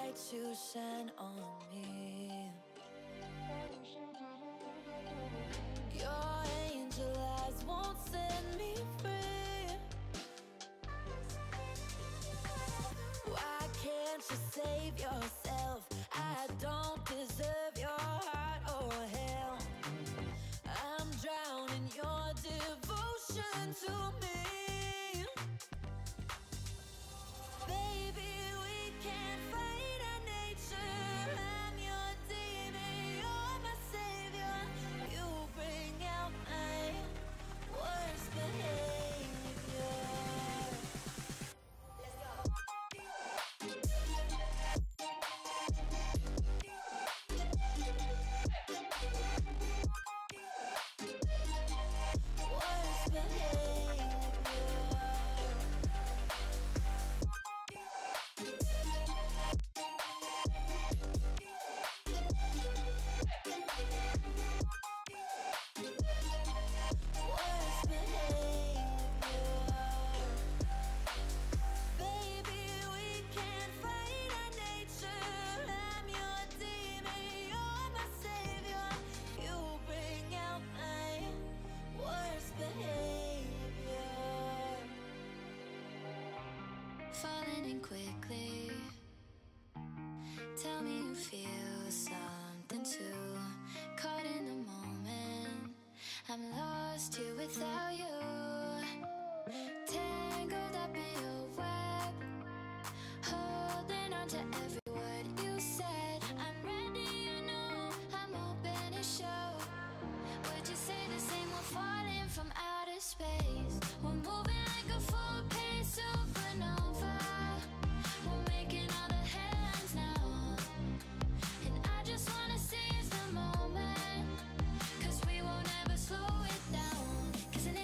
light you shine on me. Your angel eyes won't set me free. Why can't you save yourself? I don't deserve your heart or hell. I'm drowning your devotion to me. Baby, we can't fight our nature. I'm your demon, you're my savior. You bring out my worst behavior. Let's go. Worst behavior. Worst behavior. Baby, we can't fight our nature. I'm your demon, you're my savior. You bring out my worst behavior. Falling in quickly. Tell me you feel something too. Caught in the moment, I'm lost here without you. Tangled up in your web, holding on to every word you said. I'm ready, you know, I'm open to show. Would you say the same? We're falling from outer space. We're moving like a full-paced supernova. We're making all the headlines now, and I just wanna seize the moment, 'cause we won't ever slow it down. 'Cause an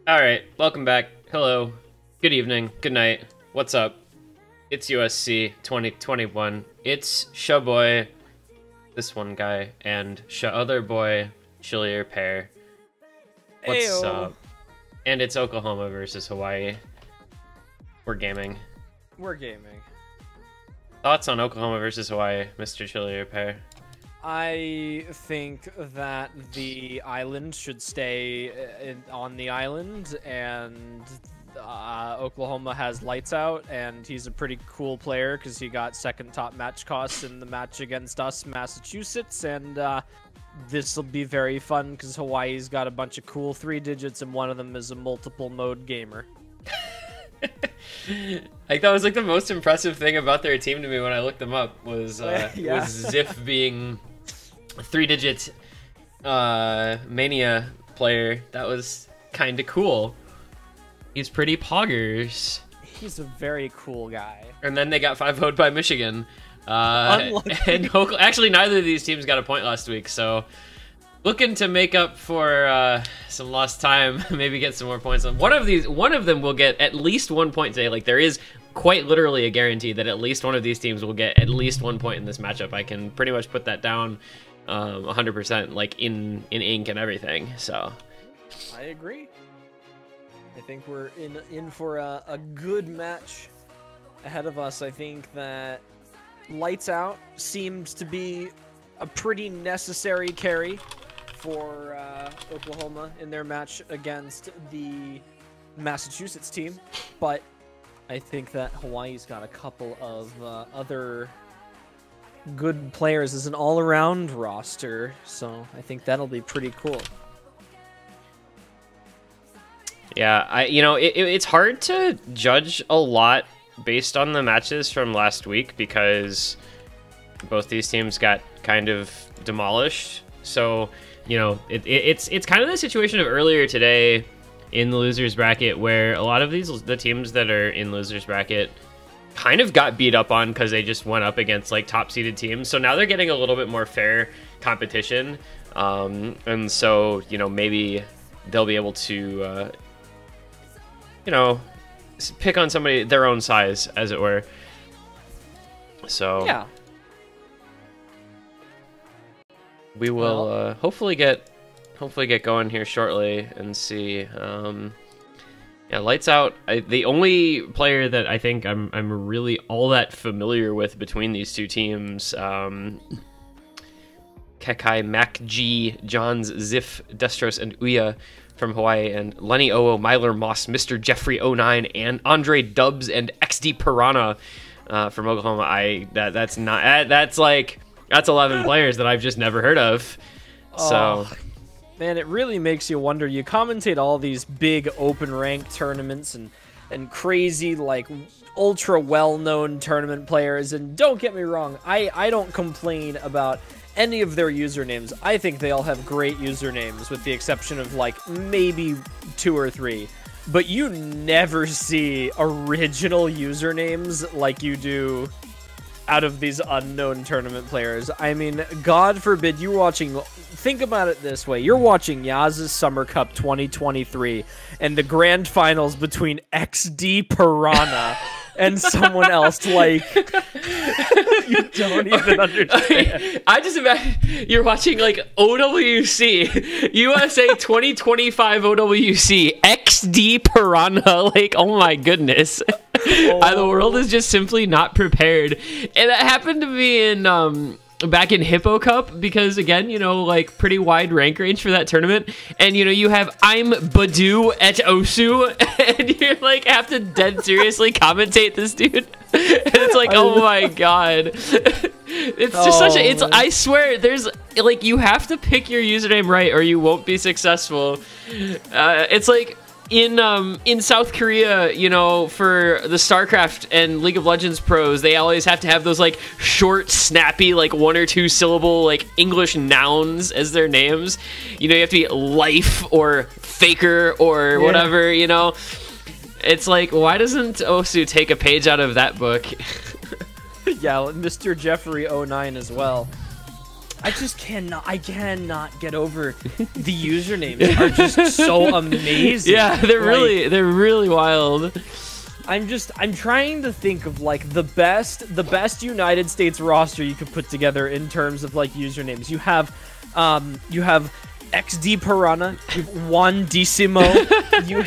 Alright, welcome back. Hello. Good evening. Good night. What's up? It's USC 2021. It's Shaboy, this one guy, and other boy, Chillier Pair. What's Ayo. up? And it's Oklahoma versus Hawaii. We're gaming. We're gaming. Thoughts on Oklahoma versus Hawaii, Mr. Chillier Pair? I think that the island should stay on the island, and Oklahoma has lights out, and he's a pretty cool player because he got second top match costs in the match against us, Massachusetts, and this will be very fun because Hawaii's got a bunch of cool 3 digits, and one of them is a multiple mode gamer. Like, that was like the most impressive thing about their team to me when I looked them up was Yeah. was Ziff being a 3-digit Mania player. That was kind of cool. He's pretty poggers. He's a very cool guy. And then they got 5-0'd by Michigan. Unlucky. And actually, neither of these teams got a point last week, so looking to make up for some lost time, maybe get some more points. One of them will get at least 1 point today. Like, there is quite literally a guarantee that at least one of these teams will get at least 1 point in this matchup. I can pretty much put that down 100%, like in ink and everything. So I agree. I think we're in for a good match ahead of us. I think that Lights Out seems to be a pretty necessary carry for Oklahoma in their match against the Massachusetts team, but I think that Hawaii's got a couple of other good players as an all-around roster, so I think that'll be pretty cool. yeah, it's hard to judge a lot based on the matches from last week because both these teams got kind of demolished. So, it's kind of the situation of earlier today in the losers bracket where a lot of the teams that are in losers bracket kind of got beat up on because they just went up against like top seeded teams. So now they're getting a little bit more fair competition. And so, maybe they'll be able to, pick on somebody their own size, as it were. So Yeah. we will hopefully get going here shortly and see. Yeah, Lights Out. The only player that I think I'm really all that familiar with between these two teams, Kekai, Mac G, Johns, Ziff, Destros, and Uya from Hawaii, and Lenny Oo, Myler Moss, Mr. Jeffrey 09, and Andre Dubs and XD Piranha from Oklahoma. That's 11 players that I've just never heard of. So. Man, it really makes you wonder. You commentate all these big open rank tournaments and crazy, like, ultra well-known tournament players, and don't get me wrong, I don't complain about any of their usernames. I think they all have great usernames, with the exception of, like, maybe 2 or 3. But you never see original usernames like you do out of these unknown tournament players. I mean, God forbid you're watching. Think about it this way: you're watching Yaz's Summer Cup 2023 and the grand finals between XD Piranha and someone else. Like, you don't even understand. I just imagine you're watching like OWC, USA 2025 OWC, XD Piranha. Like, oh my goodness. The world is just simply not prepared. And that happened to me in back in Hippo Cup, because again, you know, like pretty wide rank range for that tournament, and you know, you have I'm Badu et Osu, and you like have to dead seriously commentate this dude, and it's like, oh my god. It's just such a, it's, I swear, there's like, you have to pick your username right or you won't be successful. It's like in South Korea, you know, for the StarCraft and League of Legends pros, they always have to have those like short, snappy, like 1 or 2 syllable like English nouns as their names. You know, you have to be Life or Faker or whatever, you know. It's like, why doesn't Osu take a page out of that book? Yeah, Mr. Jeffrey 09 as well. I cannot get over the usernames are just so amazing. Yeah, they're really wild. I'm trying to think of like the best United States roster you could put together in terms of like usernames. You have XD Piranha, you have Juan Decimo, you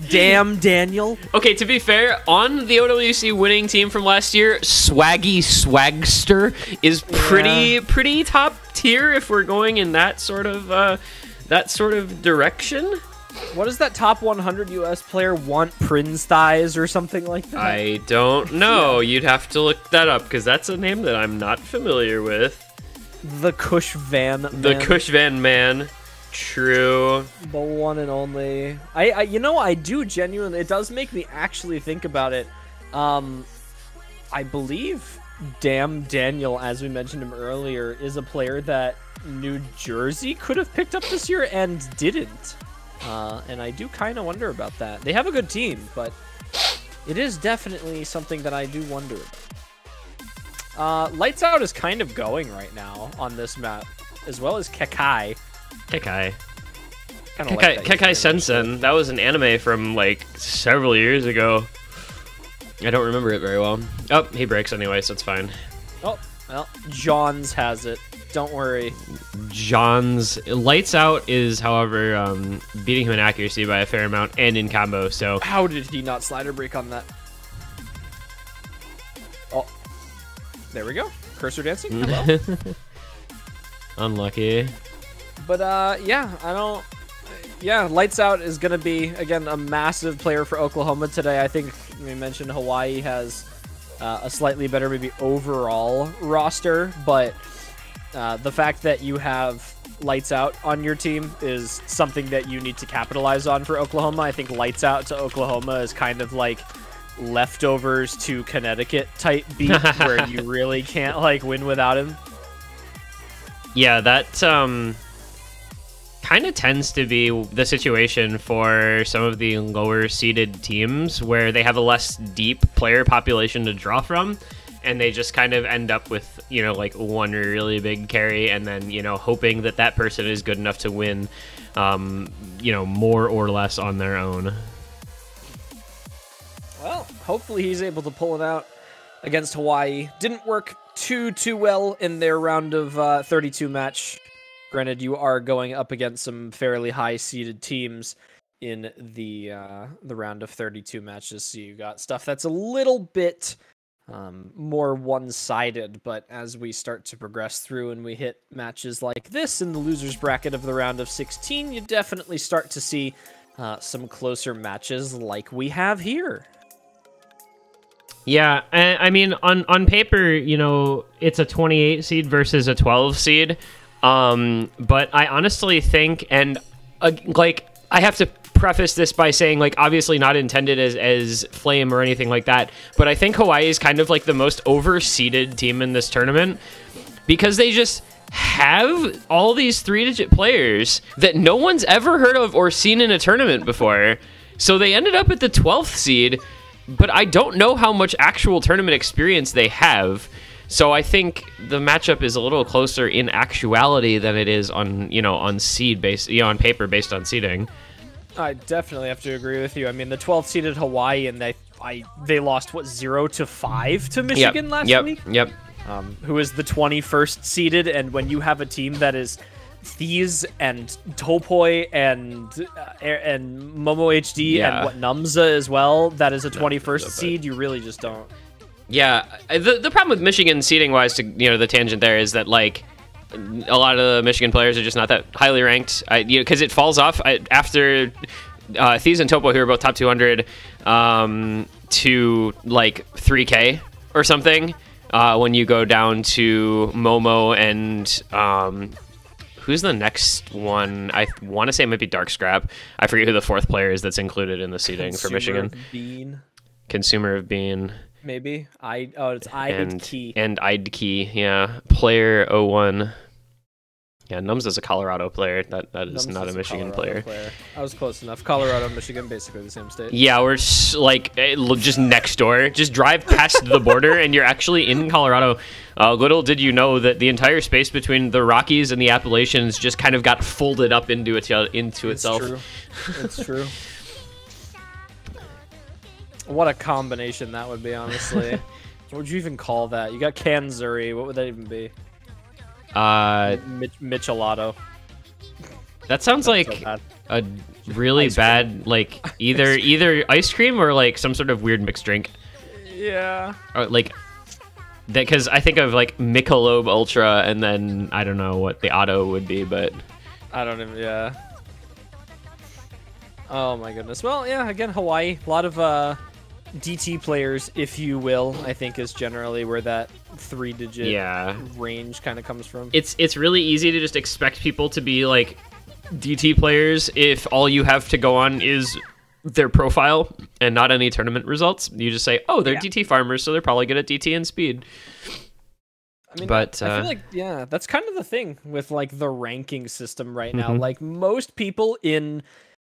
Damn Daniel. Okay, to be fair, on the OWC winning team from last year, Swaggy Swagster is pretty top tier if we're going in that sort of direction. What does that top 100 US player want? Prince thighs or something like that? I don't know. You'd have to look that up because that's a name that I'm not familiar with. The Kush Van Man. The Kush Van Man. True. The one and only. You know, I do genuinely. It does make me actually think about it. I believe Damn Daniel, as we mentioned him earlier, is a player that New Jersey could have picked up this year and didn't. And I do kind of wonder about that. They have a good team, but it is definitely something that I do wonder about. Lights Out is kind of going right now on this map, as well as Kekai. Kekai Kekai Sensen. That was an anime from like several years ago. I don't remember it very well. Oh, he breaks anyway, so it's fine. Oh, well, Johns has it. Don't worry. John's Lights Out is, however, beating him in accuracy by a fair amount and in combo, so... How did he not slider break on that? Oh, there we go. Cursor dancing. Hello. Unlucky. But, yeah, Yeah, Lights Out is going to be, again, a massive player for Oklahoma today. I think we mentioned Hawaii has a slightly better, maybe, overall roster, but... the fact that you have Lights Out on your team is something that you need to capitalize on for Oklahoma. I think Lights Out to Oklahoma is kind of like leftovers to Connecticut type beat where you really can't like win without him. Yeah, that kind of tends to be the situation for some of the lower seeded teams where they have a less deep player population to draw from. And they just kind of end up with, you know, like one really big carry and then, you know, hoping that that person is good enough to win, you know, more or less on their own. Well, hopefully he's able to pull it out against Hawaii. Didn't work too well in their round of 32 match. Granted, you are going up against some fairly high-seeded teams in the round of 32 matches. So you got stuff that's a little bit... more one-sided, but as we start to progress through and we hit matches like this in the loser's bracket of the round of 16, you definitely start to see some closer matches like we have here. Yeah, I mean, on paper, you know, it's a 28 seed versus a 12 seed, but I honestly think, and like, I have to preface this by saying, like, obviously not intended as flame or anything like that, but I think Hawaii is kind of like the most overseeded team in this tournament because they just have all these 3-digit players that no one's ever heard of or seen in a tournament before. So they ended up at the 12th seed, but I don't know how much actual tournament experience they have. So I think the matchup is a little closer in actuality than it is on, on seed base, on paper based on seeding. I definitely have to agree with you. I mean, the 12th seeded Hawaii, and they lost what 0-5 to Michigan last week. Yep. Who is the 21st seeded, and when you have a team that is Thieves and Topoi and Momo HD and what Numza as well, that is a 21st seed, you really just don't. Yeah, the problem with Michigan seeding wise, to the tangent there, is that like a lot of the Michigan players are just not that highly ranked. Because it falls off after Thieves and Topo, who are both top 200, to like 3K or something. When you go down to Momo and who's the next one? I want to say it might be Dark Scrap. I forget who the fourth player is that's included in the seeding for Michigan. Consumer of Bean. Maybe. It's Idkey. And Idkey, yeah. Player 01. Yeah, Nums is a Colorado player. That is not a Michigan player. I was close enough. Colorado and Michigan, basically the same state. Yeah, we're just next door. Just drive past the border and you're actually in Colorado. Little did you know that the entire space between the Rockies and the Appalachians just kind of got folded up into itself. True. It's true. What a combination that would be, honestly. What would you even call that? You got Kanzuri. What would that even be? Michelado. That sounds like a really bad, like either ice cream or like some sort of weird mixed drink. Yeah. Or like that, because I think of like Michelob Ultra, and then I don't know what the auto would be, but I don't even. Yeah. Oh my goodness. Well, yeah. Again, Hawaii. A lot of DT players, if you will, I think is generally where that 3-digit range kind of comes from. It's really easy to just expect people to be like DT players if all you have to go on is their profile and not any tournament results. You just say, oh, they're DT farmers, so they're probably good at DT and speed. I mean, but I feel like, that's kind of the thing with like the ranking system right now. Like most people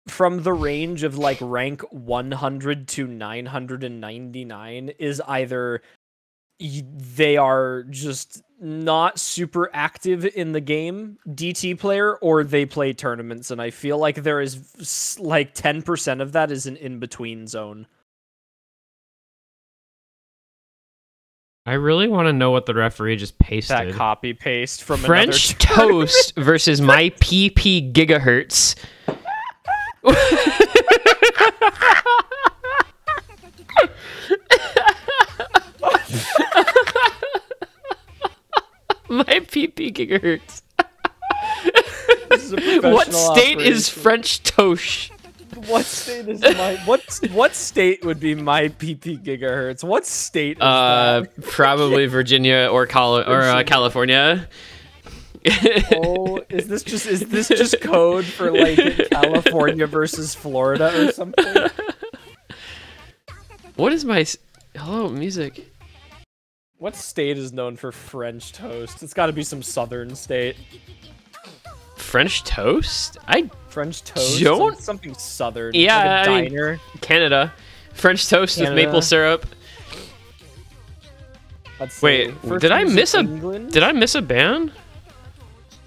from the range of like rank 100 to 999 is either they are just not super active in the game, DT player, or they play tournaments. And I feel like there is like 10% of that is an in-between zone. I really want to know what the referee just pasted. That copy paste from French Toast versus my PP Gigahertz. My PP Gigahertz. What state is French Toast? What state is what state would be my PP Gigahertz? What state is that? Probably Virginia or California. Oh, is this just code for like California versus Florida or something? What is my hello music? What state is known for French toast? It's got to be some southern state. French toast? French toast. Something southern. Yeah, like a diner. Canada. French toast with maple syrup. Wait, did I miss a band?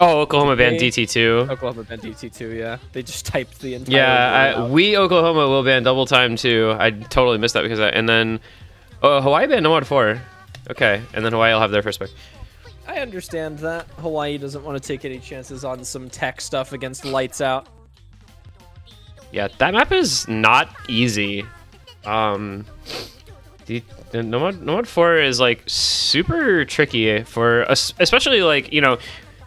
Oh, Oklahoma ban DT2. Oklahoma ban DT2, yeah. They just typed the entire we Oklahoma will ban double time too. I totally missed that because and then Hawaii ban no mod 4. Okay, and then Hawaii will have their first pick. I understand that. Hawaii doesn't want to take any chances on some tech stuff against Lights Out. Yeah, that map is not easy. No mod 4 is like super tricky for especially like,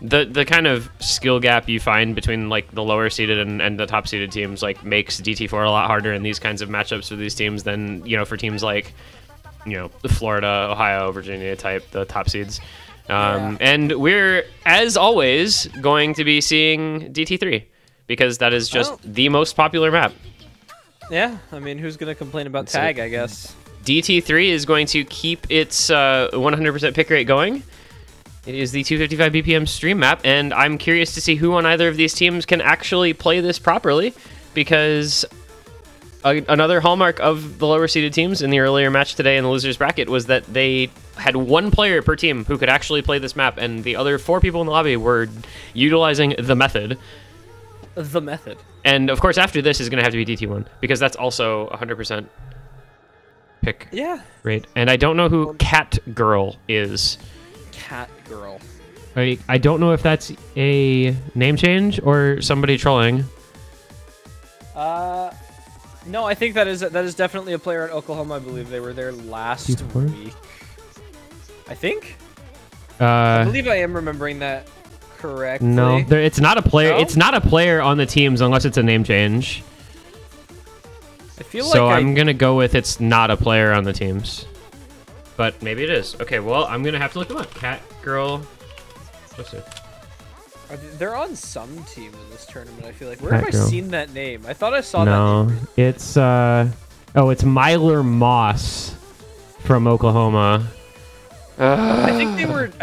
the kind of skill gap you find between like the lower seeded and the top seeded teams like makes DT4 a lot harder in these kinds of matchups for these teams than, for teams like, the Florida, Ohio, Virginia type, the top seeds. And we're, as always, going to be seeing DT3 because that is just the most popular map. Yeah, I mean, who's going to complain about tag, I guess? DT3 is going to keep its 100% pick rate going. It is the 255 BPM stream map, and I'm curious to see who on either of these teams can actually play this properly, because another hallmark of the lower seeded teams in the earlier match today in the losers bracket was that they had one player per team who could actually play this map, and the other 4 people in the lobby were utilizing the method. The method. And of course, after this is going to have to be DT1 because that's also 100% pick rate. And I don't know who Cat Girl is. Cat Girl. I don't know if that's a name change or somebody trolling. No, I think that is definitely a player at Oklahoma. I believe they were there last week. I think. I believe I am remembering that correctly. No, it's not a player. No? It's not a player on the teams unless it's a name change. I feel so like I'm gonna go with it's not a player on the teams, but maybe it is. Okay, well I'm gonna have to look them up. Cat Girl. Let's see. They're on some team in this tournament. I feel like. Where have I seen that name? I thought I saw that name. No, it's it's Myler Moss from Oklahoma. I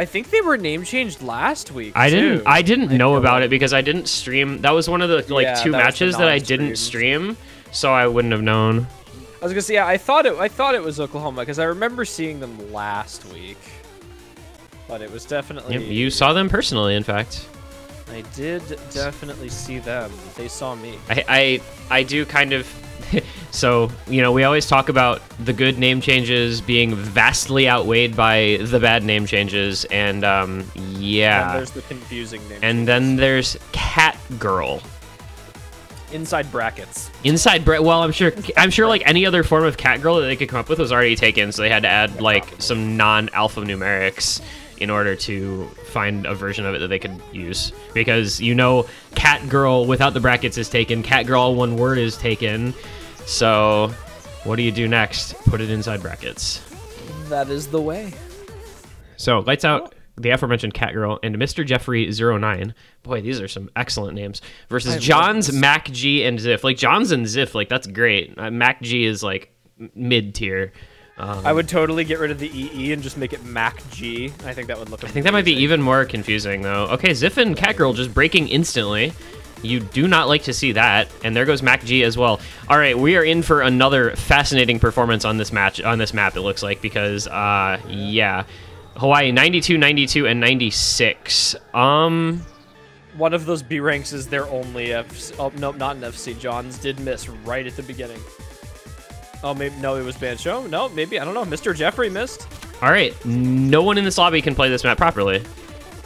think they were name changed last week. I didn't know about it because I didn't stream. That was one of the 2 matches that I didn't stream, so I wouldn't have known. I was gonna say, yeah, I thought it was Oklahoma because I remember seeing them last week, but it was definitely. Yep, you saw them personally, in fact. I did definitely see them. They saw me. I do kind of. So, you know, we always talk about the good name changes being vastly outweighed by the bad name changes, and yeah. And there's the confusing name. And then there's Cat Girl. Inside brackets. Well, I'm sure like any other form of Cat Girl that they could come up with was already taken, so they had to add like some non-alphanumerics in order to find a version of it that they could use. Because, you know, Cat Girl without the brackets is taken, Cat Girl all one word is taken. So, what do you do next? Put it inside brackets. That is the way. So, lights out the aforementioned Cat Girl and Mr. Jeffrey 09. Boy, these are some excellent names. Versus Johns, Mac G, and Ziff. Like, Johns and Ziff, like, that's great. Mac G is, like, mid-tier. I would totally get rid of the EE and just make it Mac G. I think that would look amazing. I think that might be even more confusing, though. Okay, Ziff and Cat Girl just breaking instantly. You do not like to see that, and there goes Mac G as well. All right, we are in for another fascinating performance on this map. It looks like, because yeah, Hawaii 92, 92, and 96. One of those B ranks is their only FC. Oh no, not an FC. Johns did miss right at the beginning. Oh, maybe no, it was Bancho. No, maybe I don't know. Mr. Jeffrey missed. All right, no one in this lobby can play this map properly.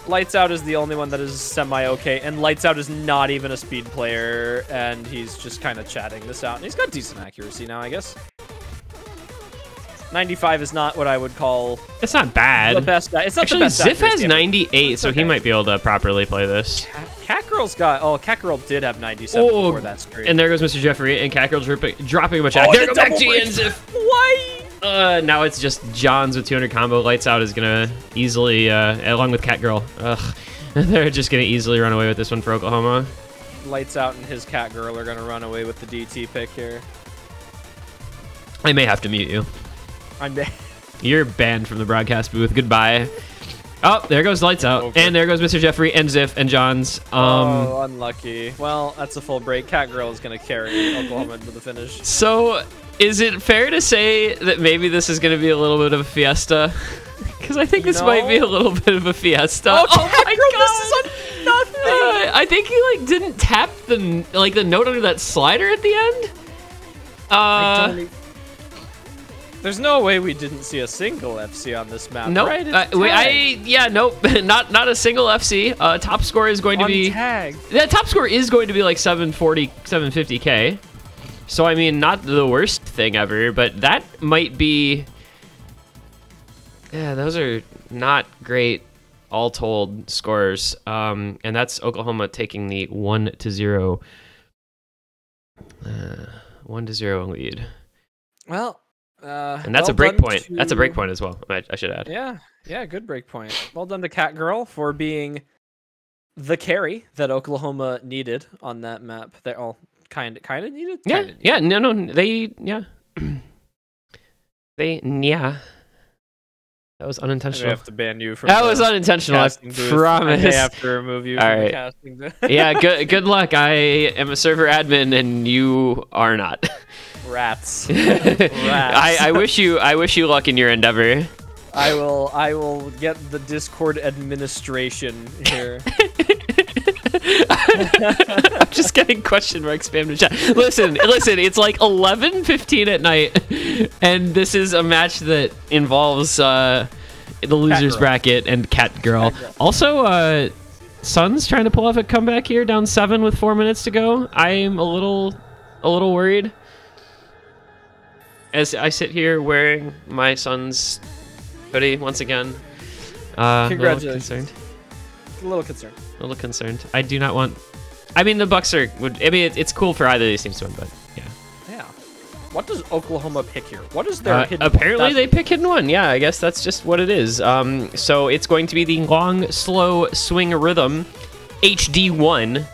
Lights Out is the only one that is semi-okay, and Lights Out is not even a speed player, and he's just kind of chatting this out. And he's got decent accuracy now, I guess. 95 is not what I would call... It's not bad. The best. It's not actually, the best. Ziff has 98, so he might be able to properly play this. Cat Girl's got... Oh, Cat Girl did have 97 before that stream. And there goes Mr. Jeffrey, and Cat Girl dropping a bunch of... There goes Mac G and Ziff. Why? Now it's just Johns with 200 combo. Lights Out is gonna easily, along with Cat Girl. Ugh. They're just gonna easily run away with this one for Oklahoma. Lights Out and his Cat Girl are gonna run away with the DT pick here. I may have to mute you. You're banned from the broadcast booth. Goodbye. Oh, there goes Lights Out. And there goes Mr. Jeffrey and Ziff and Johns. Oh, unlucky. Well, that's a full break. Cat Girl is gonna carry Oklahoma to the finish. So... is it fair to say that maybe this is going to be a little bit of a fiesta? Because I think this might be a little bit of a fiesta. Oh my God! This is on nothing. I think he like didn't tap the note under that slider at the end. There's no way we didn't see a single FC on this map. Nope. Right? Nope. not a single FC. Top score is going to be tag. The top score is going to be like 740, 750K. So, I mean, not the worst thing ever, but that might be... Yeah, those are not great, all told, scores. And that's Oklahoma taking the 1-0 lead. Well, and that's a break point. That's a break point as well, I should add. Yeah, good break point. Well done to Cat Girl for being the carry that Oklahoma needed on that map. They're all... Kind of needed? Yeah, no, that was unintentional. I have to ban you from that was unintentional, I promise. I have to remove you from the casting booth. Yeah, good luck. I am a server admin and you are not. Rats. I wish you luck in your endeavor. I will get the Discord administration here. I'm just getting question mark spammed in chat. Listen, it's like 11:15 at night, and this is a match that involves the losers bracket and Cat Girl. Also, Sun's trying to pull off a comeback here, down 7 with 4 minutes to go. I'm a little worried as I sit here wearing my Sun's hoodie once again. Congratulations. A little concerned. I do not want. I mean, the Bucks are. I mean, it's cool for either of these teams to win, but yeah. Yeah. What does Oklahoma pick here? What is their hidden apparently they pick hidden one. Yeah, I guess that's just what it is. So it's going to be the long, slow swing rhythm, HD1,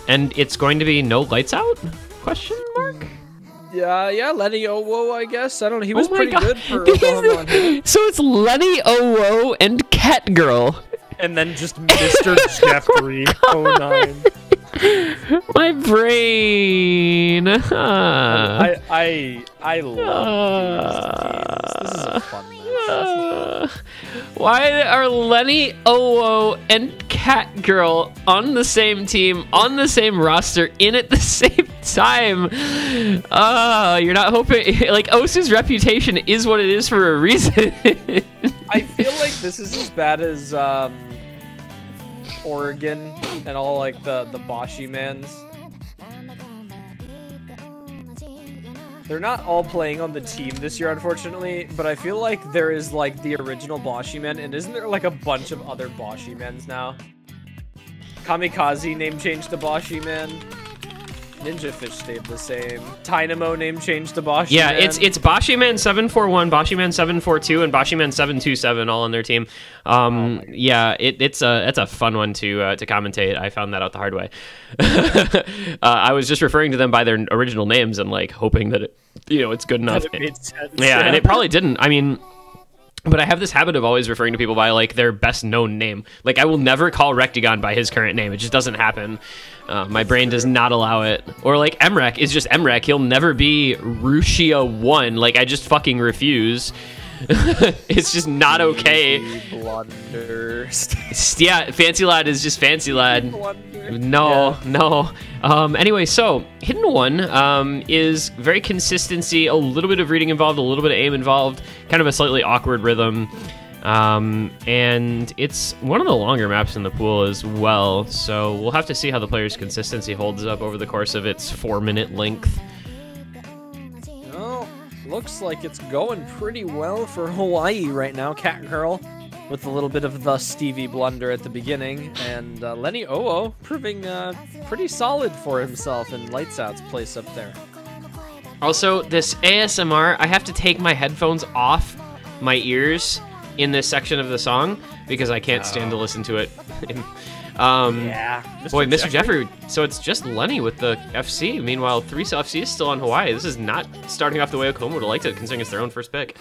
and it's going to be no lights out? Question mark. Yeah, Lenny Owo, I guess. I don't know. He was pretty good for Oklahoma. So it's Lenny Owo and Cat Girl. And then just Mr. Jeffrey 09. My brain. I love these teams. This is a fun match. Why are Lenny Owo and Cat Girl on the same team, on the same roster, in at the same time? You're not hoping. Like, Osu's reputation is what it is for a reason. I feel like this is as bad as Oregon and all like the Boshi mans. They're not all playing on the team this year, unfortunately, but I feel like there is like the original Boshi men, and isn't there like a bunch of other Boshi mens now? Kamikaze name changed to Boshi man. Ninja Fish stayed the same. Dynamo name changed to Boshi yeah, man. it's Boshi Man 741, Boshi Man 742, and Boshi Man 727 all on their team. Yeah, it's a fun one to commentate. I found that out the hard way. I was just referring to them by their original names and like hoping that it's good enough. That it made sense. Yeah, and it probably didn't. I mean, but I have this habit of always referring to people by like their best known name. Like I will never call Rectagon by his current name. It just doesn't happen. My brain does not allow it. Or like Emrek is just Emrek. He'll never be Rushia1. Like I just fucking refuse. It's just not okay. Blunder. Yeah, Fancy Lad is just Fancy Lad. No. Anyway, so Hidden One is very consistency, a little bit of reading involved, a little bit of aim involved, kind of a slightly awkward rhythm. And it's one of the longer maps in the pool as well, so we'll have to see how the player's consistency holds up over the course of its 4-minute length. Well, looks like it's going pretty well for Hawaii right now. Cat Girl with a little bit of the Stevie blunder at the beginning, and Lenny Owo proving pretty solid for himself in Lights Out's place up there. Also, this ASMR, I have to take my headphones off my ears in this section of the song because I can't stand to listen to it. Yeah. Boy, Mr. Jeffrey. So it's just Lenny with the FC. Meanwhile, 3 FC is still on Hawaii. This is not starting off the way Oklahoma would have liked it, considering it's their own first pick.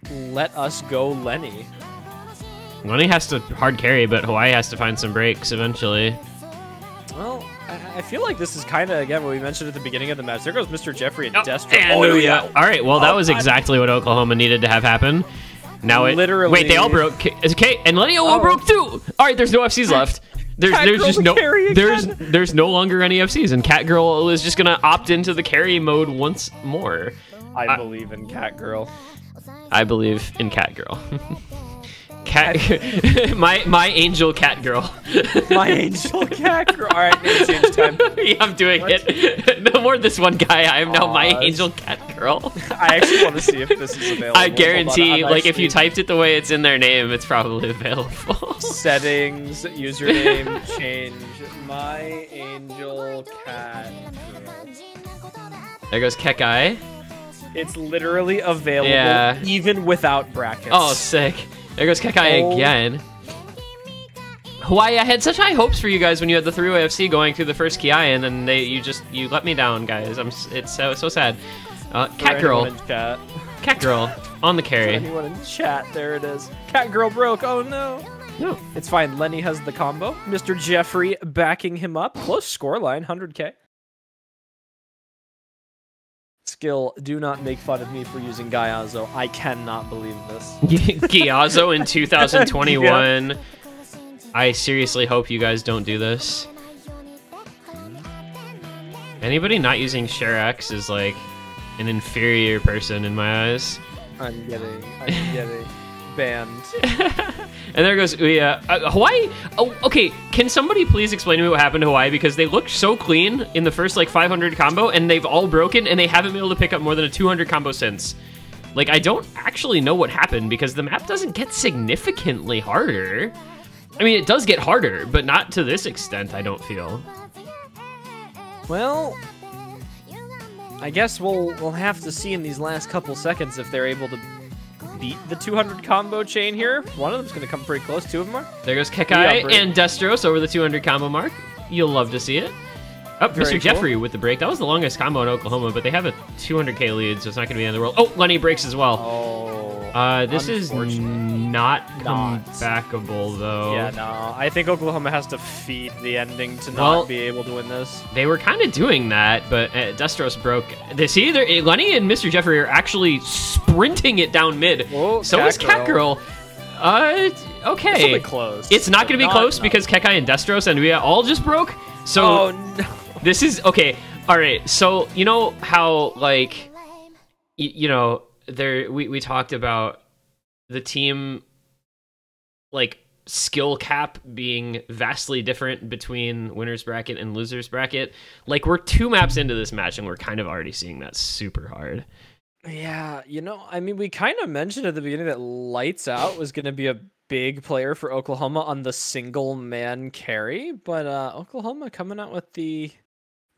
Let us go, Lenny. Lenny has to hard carry, but Hawaii has to find some breaks eventually. Well, I feel like this is kind of, again, what we mentioned at the beginning of the match. There goes Mr. Jeffrey and Destro. Oh, yeah. All right, well, that was exactly what Oklahoma needed to have happen. Now it literally. Wait, they all broke. Okay, and Lenny Owo broke too. All right, there's no FCs left. There's just no there's no longer any FCs, and Cat Girl is just gonna opt into the carry mode once more. I believe in Cat Girl. I believe in Cat Girl. Cat, my angel Cat Girl. My angel Cat Girl. All right, name change time. Yeah, I'm doing it. No more this one guy. I am now my angel Cat Girl. I actually want to see if this is available. I guarantee, like, if you typed it the way it's in their name, it's probably available. Settings, username, change. My angel Cat Girl. There goes Kekai. It's literally available, even without brackets. Oh, sick. There goes Kekai again. Hawaii, I had such high hopes for you guys when you had the 3-way FC going through the first Ki, and then you let me down, guys. It's so sad. Cat Girl. Cat Girl on the carry. For anyone in chat, there it is. Cat Girl broke. Oh no. No, it's fine. Lenny has the combo. Mr. Jeffrey backing him up. Close scoreline, 100K. skill. Do not make fun of me for using Gaiazo. I cannot believe this. Giazzo in 2021. Yeah. I seriously hope you guys don't do this. Anybody not using ShareX is like an inferior person in my eyes. I'm getting banned. And there goes Ouya. Hawaii? Oh, okay. Can somebody please explain to me what happened to Hawaii? Because they looked so clean in the first like 500 combo, and they've all broken, and they haven't been able to pick up more than a 200 combo since. Like, I don't actually know what happened because the map doesn't get significantly harder. I mean, it does get harder, but not to this extent, I don't feel. Well, I guess we'll have to see in these last couple seconds if they're able to beat the 200 combo chain here. One of them's going to come pretty close. Two of them are. There goes Kekai and Destros over the 200 combo mark. You'll love to see it. Oh, Very Mr. cool. Jeffrey with the break. That was the longest combo in Oklahoma, but they have a 200k lead, so it's not going to be the end of the world. Oh, Lenny breaks as well. Oh, This is not comebackable, though. Yeah, no. I think Oklahoma has to feed the ending to Well, not be able to win this. They were kind of doing that, but Destros broke. See, Lenny and Mr. Jeffrey are actually sprinting it down mid. Oh, So is Catgirl. Okay. This'll be close. It's not going to be close because Kekai and Destros and we all just broke. So Oh, no. this is okay. All right. So you know how like you know there we talked about the team like skill cap being vastly different between winners bracket and losers bracket. Like we're 2 maps into this match and we're kind of already seeing that super hard. Yeah, you know, I mean, we kind of mentioned at the beginning that Lights Out was going to be a big player for Oklahoma on the single man carry, but Oklahoma coming out with the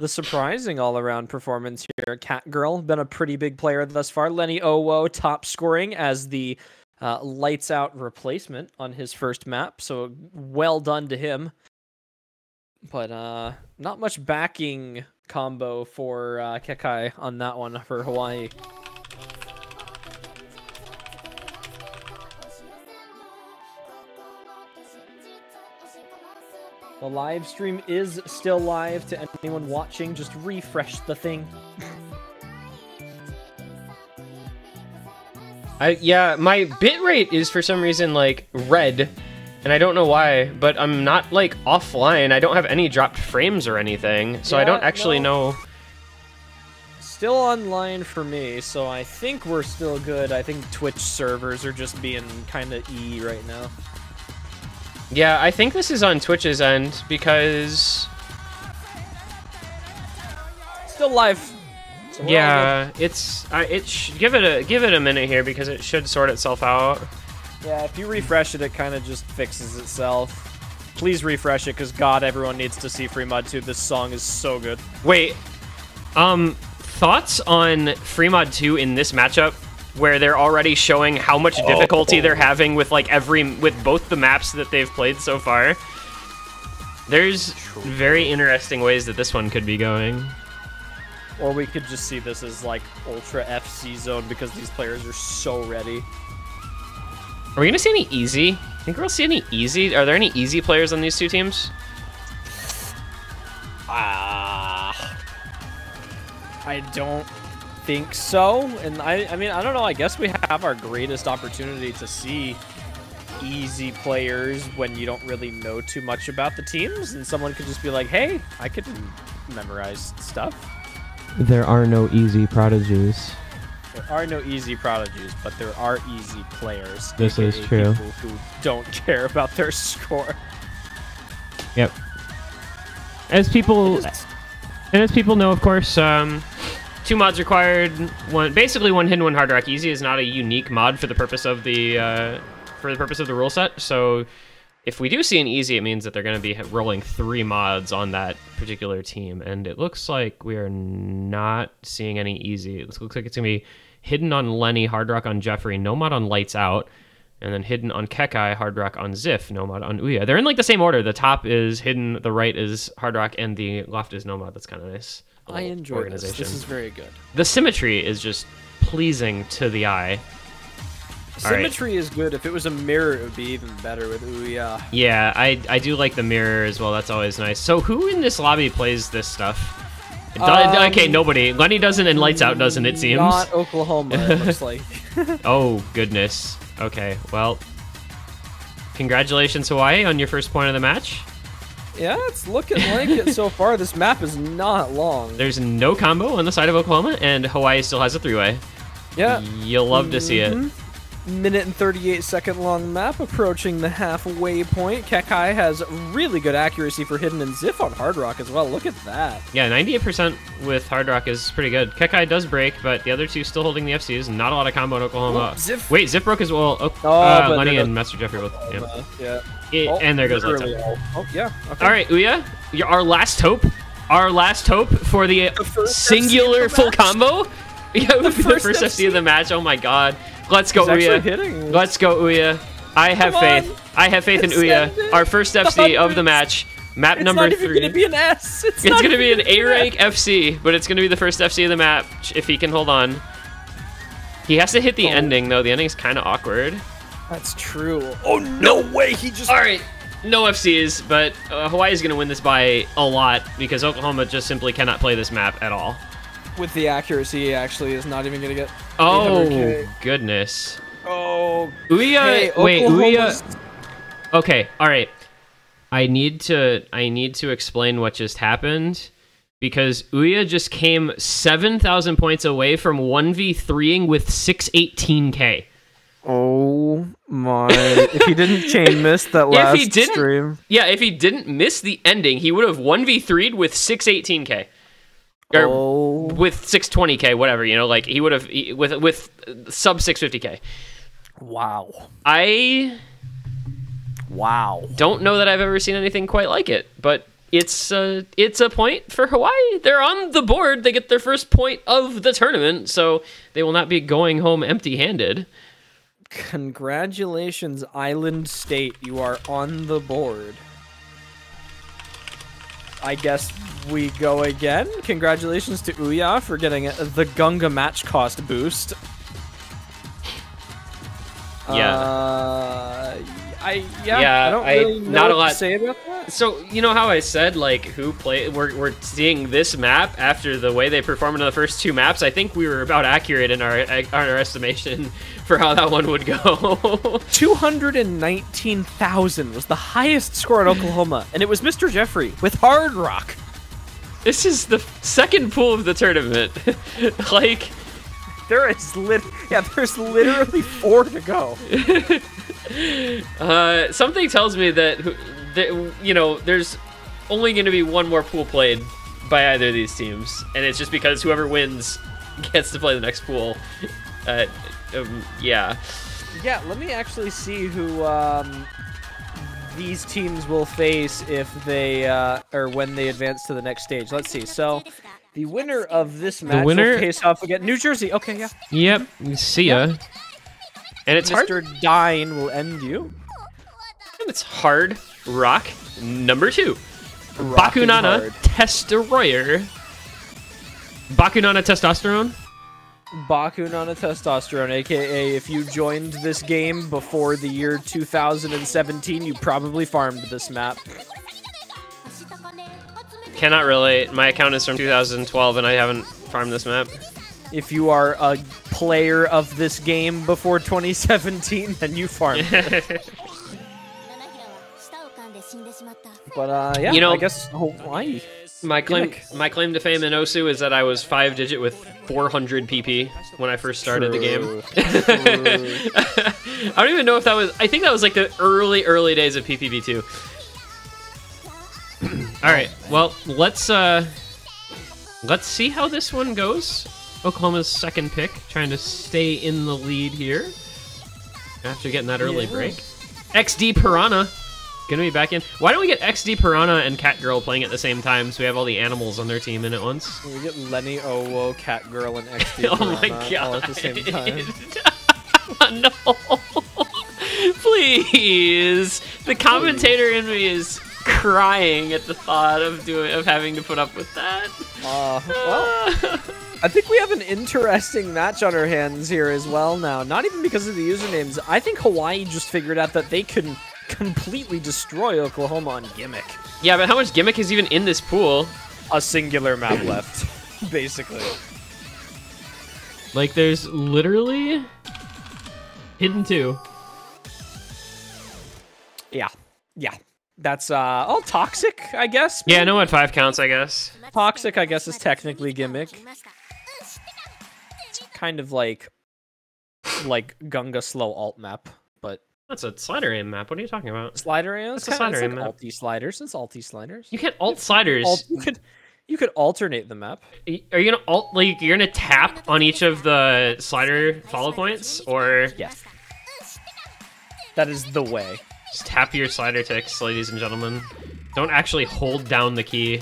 surprising all-around performance here. Catgirl been a pretty big player thus far. Lenny Owo top scoring as the Lights Out replacement on his first map, so well done to him. But not much backing combo for Kekai on that one for Hawaii. The live stream is still live to anyone watching. Just refresh the thing. Yeah, my bitrate is for some reason like red, and I don't know why, but I'm not like offline. I don't have any dropped frames or anything, so I don't actually know. Still online for me, so I think we're still good. I think Twitch servers are just being kind of E right now. Yeah, I think this is on Twitch's end because Still live. So we're all yeah, give it a minute here because it should sort itself out. good. Yeah, if you refresh it, it kind of just fixes itself. Please refresh it, because God, everyone needs to see Free Mod 2. This song is so good. Wait, thoughts on Free Mod 2 in this matchup, where they're already showing how much difficulty they're having with like with both the maps that they've played so far? There's very interesting ways that this one could be going. Or we could just see this as like Ultra FC Zone, because these players are so ready. Are we gonna see any easy? Think we'll see any easy? Are there any easy players on these two teams? I don't think so. And I mean, I don't know. I guess we have our greatest opportunity to see easy players when you don't really know too much about the teams, and someone could just be like, hey, I could memorize stuff. There are no easy prodigies. There are no easy prodigies, but there are easy players. This is aka true. People who don't care about their score. Yep. As people know, of course, 2 mods required. Basically one hidden, one hard rock. Easy is not a unique mod for the purpose of the rule set. So if we do see an easy, it means that they're going to be rolling 3 mods on that particular team, and it looks like we are not seeing any easy. It looks like it's going to be hidden on Lenny, hard rock on Jeffrey, no mod on Lights Out, and then hidden on Kekai, hard rock on Ziff, no mod on Ouya. They're in like the same order. The top is hidden, the right is hard rock, and the left is no mod. That's kind of nice. I enjoy this. This is very good. The symmetry is just pleasing to the eye. Symmetry is good. If it was a mirror, it would be even better with Ouya. Yeah, I do like the mirror as well. That's always nice. So who in this lobby plays this stuff? Okay, nobody. Lenny doesn't and Lights Out doesn't, it seems. Not Oklahoma, it looks like. Oh, goodness. Okay, well, congratulations, Hawaii, on your first point of the match. Yeah, it's looking like it so far. This map is not long. There's no combo on the side of Oklahoma, and Hawaii still has a three-way. Yeah. You'll love to see it. Minute and 38-second long map approaching the halfway point. Kekai has really good accuracy for Hidden and Ziff on Hard Rock as well. Look at that. Yeah, 98% with Hard Rock is pretty good. Kekai does break, but the other two still holding the FCs. Not a lot of combo in Oklahoma. Ziff. Wait, Ziff broke as well. Lenny and Master Jeffrey both. Yeah. And there goes Lights Out. Oh, yeah. Okay. All right, Ouya, our last hope. Our last hope for the singular full combo. Yeah, it would be the first FC of the match. Oh my god. Let's go, Ouya. Let's go, Ouya. I have faith. I have faith in Ouya. Our first FC of the match. Map number 3. It's not even going to be an S. It's going to be an A rank FC, but it's going to be the first FC of the match if he can hold on. He has to hit the ending, though. The ending's kind of awkward. That's true. Oh, no way. He just... All right. No FCs, but Hawaii's going to win this by a lot because Oklahoma just simply cannot play this map at all. With the accuracy, he actually is not even going to get... Oh, goodness. Oh, Ouya, wait, Ouya. Okay, all right. I need to explain what just happened because Ouya just came 7,000 points away from 1v3ing with 618k. Oh my! If he didn't chain miss that last stream, yeah, if he didn't miss the ending, he would have 1v3'd with 618k. Or with 620k, whatever, you know, like he would have with sub 650k. Wow. Wow. Don't know that I've ever seen anything quite like it, but it's a point for Hawaii. They're on the board. They get their first point of the tournament, so they will not be going home empty-handed. Congratulations, Island State. You are on the board. I guess we go again. Congratulations to Ouya for getting the Gunga match cost boost. Yeah. I don't really know not what a lot to say about that. So you know how I said like who play? We're seeing this map after the way they performed in the first two maps. I think we were about accurate in our estimation for how that one would go. 219,000 was the highest score in Oklahoma, and it was Mr. Jeffrey with Hard Rock. This is the second pool of the tournament. Like, there's literally 4 to go. Something tells me that you know there's only going to be one more pool played by either of these teams, and it's just because whoever wins gets to play the next pool. Yeah. Let me actually see who these teams will face if they or when they advance to the next stage. Let's see. So the winner of this match will face off against New Jersey. Okay, yeah. Yep. See ya. And it's Mr. Dine will end you. And it's Hard Rock number 2. Bakunana Testoroyer. Bakunana Testosterone? Bakunana Testosterone, aka if you joined this game before the year 2017, you probably farmed this map. Cannot relate. My account is from 2012 and I haven't farmed this map. If you are a player of this game before 2017, then you farmed it. But yeah, you know, I guess Hawaii. My claim to fame in Osu is that I was 5-digit with 400 PP when I first started the game. I don't even know if that was. I think that was like the early days of PPV2. All right, well let's see how this one goes. Oklahoma's second pick, trying to stay in the lead here after getting that early break. XD Piranha gonna be back in. Why don't we get XD Piranha and Catgirl playing at the same time so we have all the animals on their team in at once? We get Lenny, Owo, Catgirl, and XD Oh my Piranha god. all at the same time. No. Please. The commentator in me is crying at the thought of having to put up with that. Well, I think we have an interesting match on our hands here as well now. Not even because of the usernames. I think Hawaii just figured out that they can completely destroy Oklahoma on Gimmick. Yeah, but how much Gimmick is even in this pool? a singular map left, basically. Like, there's literally hidden 2. Yeah. That's all toxic, I guess. Yeah, no at 5 counts, I guess. Toxic, I guess, is technically gimmick. Kind of like Gunga slow alt map, but That's a slider aim map. What are you talking about? slider aim. That's a slider aim like map. alty sliders. It's alty sliders. You can't alt sliders. You could alternate the map. Are you gonna you're gonna tap on each of the slider follow points, or Yes. That is the way. just tap your slider ticks, ladies and gentlemen? Don't actually hold down the key.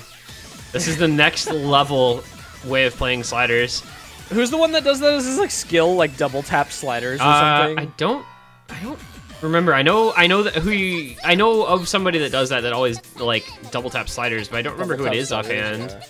This is the next level way of playing sliders. Who's the one that does that? Is this like skill, like double tap sliders or something? I don't remember. I know of somebody that does that always like double tap sliders, but I don't remember who it is offhand. Yeah.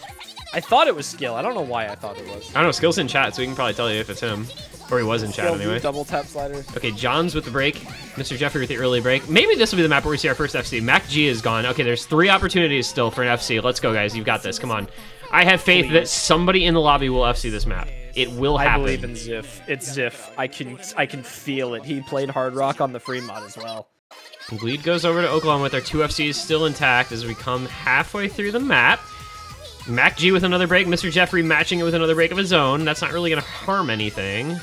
I thought it was skill. I don't know why I thought it was. I don't know. Skill's in chat, so we can probably tell you if it's him, or he was in chat Skill, anyway. double tap sliders. Okay, John's with the break. Mr. Jeffrey with the early break. Maybe this will be the map where we see our first FC. Mac G is gone. Okay, there's 3 opportunities still for an FC. Let's go, guys. You've got this. Come on. I have faith that somebody in the lobby will FC this map. It will happen. I believe in Ziff. It's Ziff. I can feel it. He played Hard Rock on the free mod as well. Lead goes over to Oklahoma with our 2 FCs still intact as we come halfway through the map. Mac G with another break. Mr. Jeffrey matching it with another break of his own. That's not really going to harm anything.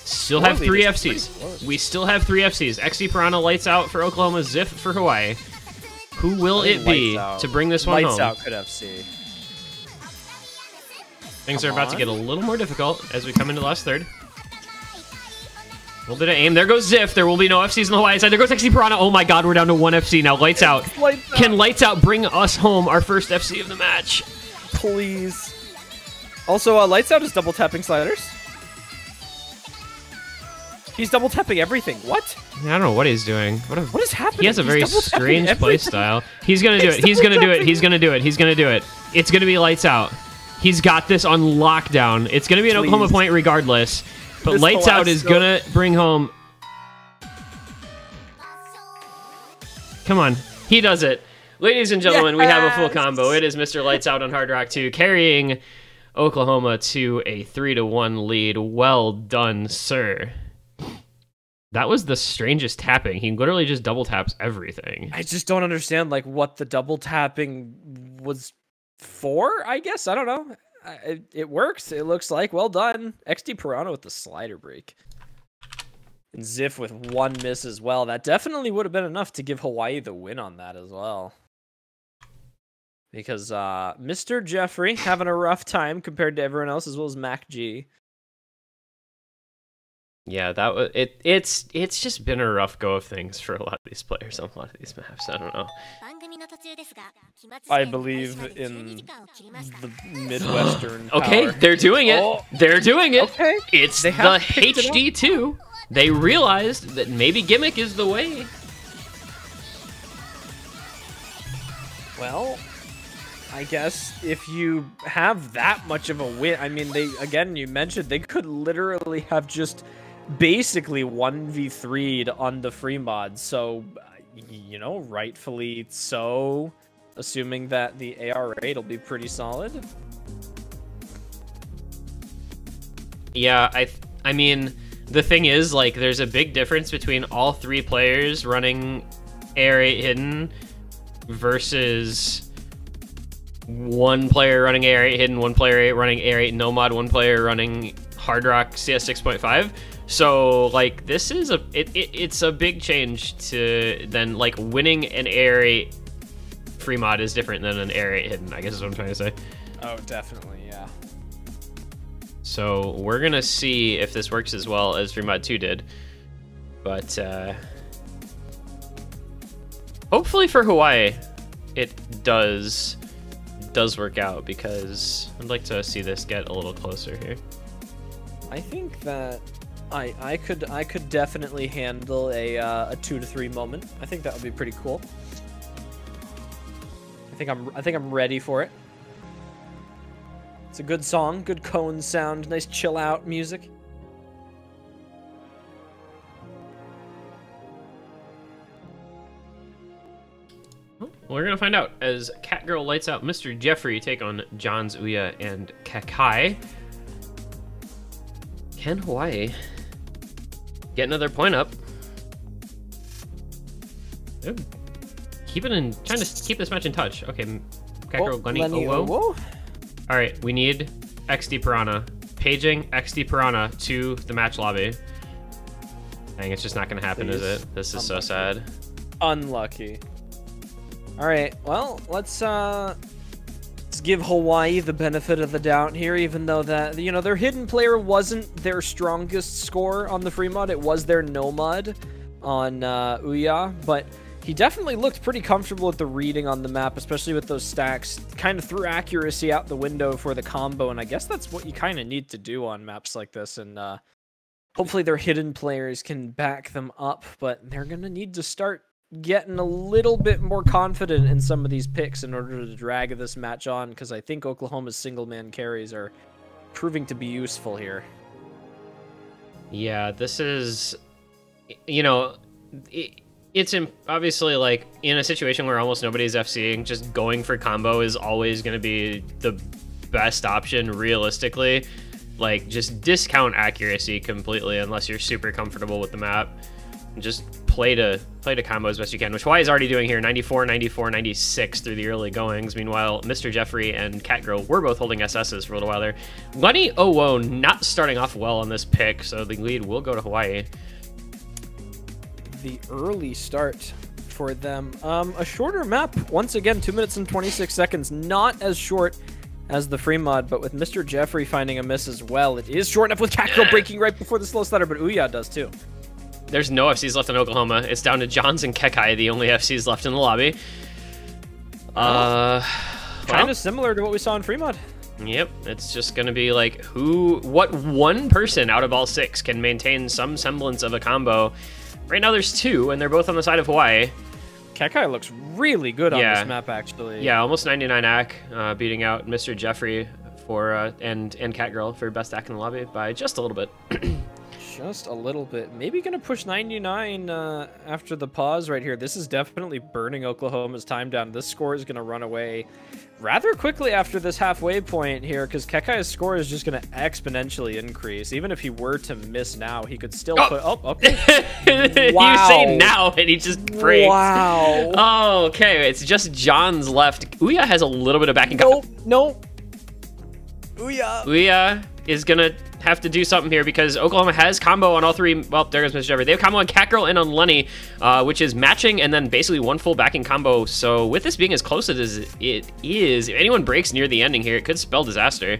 Still have 3 FCs. We still have 3 FCs. XD Piranha lights out for Oklahoma, Ziff for Hawaii. Who will it be to bring this one home? Lights out could FC. Things are about to get a little more difficult as we come into the last third. A little bit of aim. There goes Ziff. There will be no FCs on the Hawaii side. There goes XD Piranha. Oh my god, we're down to 1 FC now. Lights out. Can Lights Out bring us home our first FC of the match? Please. Also, Lights Out is double tapping sliders. He's double tapping everything. What? I don't know what he's doing. What is happening? He has a very strange play style. He's gonna do it. He's gonna do it. He's gonna do it. He's gonna do it. It's gonna be Lights Out. He's got this on lockdown. It's gonna be an Oklahoma point regardless. But This Lights Out is gonna bring home. Come on, he does it. Ladies and gentlemen, we have a full combo. It is Mr. Lights Out on Hard Rock 2 carrying Oklahoma to a 3-1 lead. Well done, sir. That was the strangest tapping. He literally just double taps everything. I just don't understand like what the double tapping was for. I guess I don't know. It works. It looks like well done. XD Piranha with the slider break. And Ziff with 1 miss as well. That definitely would have been enough to give Hawaii the win on that as well. Because Mr. Jeffrey having a rough time compared to everyone else, as well as Mac G. Yeah, that was it. It's just been a rough go of things for a lot of these players on a lot of these maps. I don't know. I believe in the Midwestern. Okay, power. they're doing it. Oh. They're doing it. Okay, It's they the have picked it up. HD2. They realized that maybe gimmick is the way. Well, I guess if you have that much of a win, I mean, you mentioned they could literally have just basically 1v3'd on the free mod. So, you know, rightfully so, assuming that the AR rate will be pretty solid. Yeah, I mean, the thing is, like, there's a big difference between all 3 players running AR8 hidden versus 1 player running AR8 hidden, 1 player running AR8 no mod, 1 player running Hard Rock CS 6.5. So like this is it's a big change to then like winning an AR8 free mod is different than an AR8 hidden, I guess is what I'm trying to say. Oh, definitely, yeah. So we're gonna see if this works as well as free mod 2 did. But hopefully for Hawaii it does work out, because I'd like to see this get a little closer here. I think that I could definitely handle a 2 to 3 moment. I think that would be pretty cool. I think I'm ready for it. It's a good song, good cone sound, nice chill out music. We're gonna find out as Catgirl lights out Mr. Jeffrey take on John's Ouya and Kakai. Can Hawaii get another point up? They're trying to keep this match in touch. Okay, Catgirl, Lenny, Owo. All right, we need XD Piranha. Paging XD Piranha to the match lobby. Dang, it's just not gonna happen, is it? This is so sad. Unlucky. All right, well, let's give Hawaii the benefit of the doubt here, even though that, you know, their hidden player wasn't their strongest score on the free mod. It was their no mod on Ouya, but he definitely looked pretty comfortable with the reading on the map, especially with those stacks. Kind of threw accuracy out the window for the combo, and I guess that's what you kind of need to do on maps like this, and hopefully their hidden players can back them up, but they're going to need to start getting a little bit more confident in some of these picks in order to drag this match on, because I think Oklahoma's single-man carries are proving to be useful here. Yeah, this is, you know, it's obviously, like, in a situation where almost nobody's FCing, just going for combo is always going to be the best option realistically. Like, just discount accuracy completely unless you're super comfortable with the map. Just play to combo as best you can, which Hawaii is already doing here. 94, 94, 96 through the early goings. Meanwhile, Mr. Jeffrey and Catgirl were both holding SSs for a little while there. Lenny Owo not starting off well on this pick, so the lead will go to Hawaii. The early start for them. A shorter map, once again, 2 minutes and 26 seconds. Not as short as the free mod, but with Mr. Jeffrey finding a miss as well. It is short enough with Catgirl breaking right before the slow starter, but Ouya does too. There's no FCs left in Oklahoma. It's down to Johns and Kekai, the only FCs left in the lobby. Kind of similar to what we saw in free mod. Yep, it's just gonna be like what one person out of all 6 can maintain some semblance of a combo. Right now there's 2, and they're both on the side of Hawaii. Kekai looks really good on this map, actually. Yeah, almost 99 AC, beating out Mr. Jeffrey for and Catgirl for best AC in the lobby by just a little bit. Just a little bit. Maybe gonna push 99 after the pause right here. This is definitely burning Oklahoma's time down. This score is gonna run away rather quickly after this halfway point here, because Kekai's score is just gonna exponentially increase. Even if he were to miss now, he could still put... Oh, okay. Wow. You say now, and he just breaks. Wow. Oh, okay. It's just John's left. Ouya has a little bit of backing. Nope. Ouya is gonna have to do something here because Oklahoma has combo on all 3. Well, there goes Mr. Jeffrey. They have combo on Catgirl and on Lenny, which is matching and then basically one full backing combo. So with this being as close as it is, if anyone breaks near the ending here, it could spell disaster.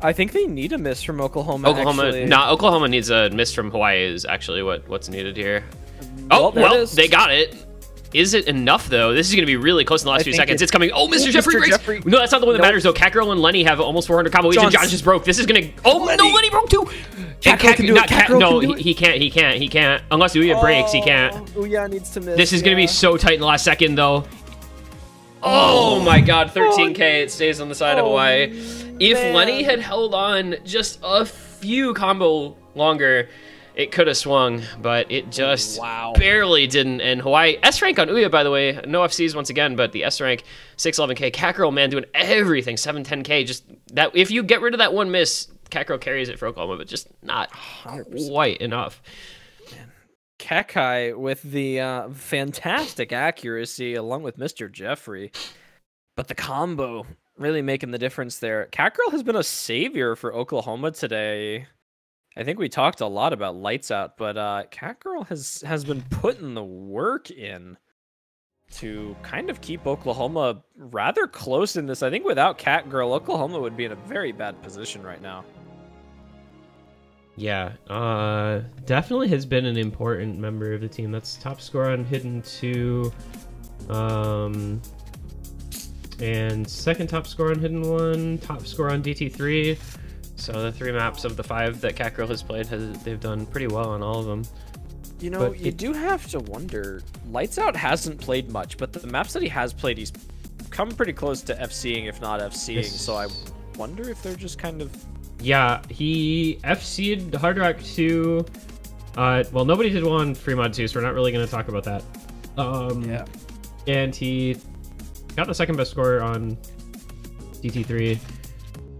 I think they need a miss from Oklahoma. Oklahoma needs a miss from Hawaii is actually what's needed here. Oh, well, they got it. Is it enough, though? This is going to be really close in the last few seconds. It's coming. Oh, Mr. Jeffrey breaks. No, that's not the one that matters, though. Catgirl and Lenny have almost 400 combo each, and John just broke. This is going to... Oh, no, Lenny broke, too. No, he can't. Unless Ouya breaks, he can't. Ouya needs to miss. This is going to be so tight in the last second, though. Oh, my God. 13K. It stays on the side of Hawaii. If Lenny had held on just a few combo longer... It could have swung, but it just barely didn't. And Hawaii, S rank on Ouya, by the way. No FCs once again, but the S rank, 611K. Catgirl, man, doing everything, 710K. Just that, if you get rid of that one miss, Catgirl carries it for Oklahoma, but just not 100%. Quite enough. Man. Kekai with the fantastic accuracy, along with Mr. Jeffrey. But the combo really making the difference there. Catgirl has been a savior for Oklahoma today. I think we talked a lot about Lights Out, but Catgirl has been putting the work in to kind of keep Oklahoma rather close in this. I think without Catgirl, Oklahoma would be in a very bad position right now. Yeah, definitely has been an important member of the team. That's top score on Hidden 2, and second top score on Hidden 1, top score on DT3. So the 3 maps of the 5 that Catgirl has played, they've done pretty well on all of them. You know, you do have to wonder. Lights Out hasn't played much, but the maps that he has played, he's come pretty close to FCing, if not FCing. So I wonder if they're just kind of... Yeah, he FC'd Hard Rock 2. Well, nobody did one Free Mod 2, so we're not really going to talk about that. Yeah. And he got the second best score on DT3.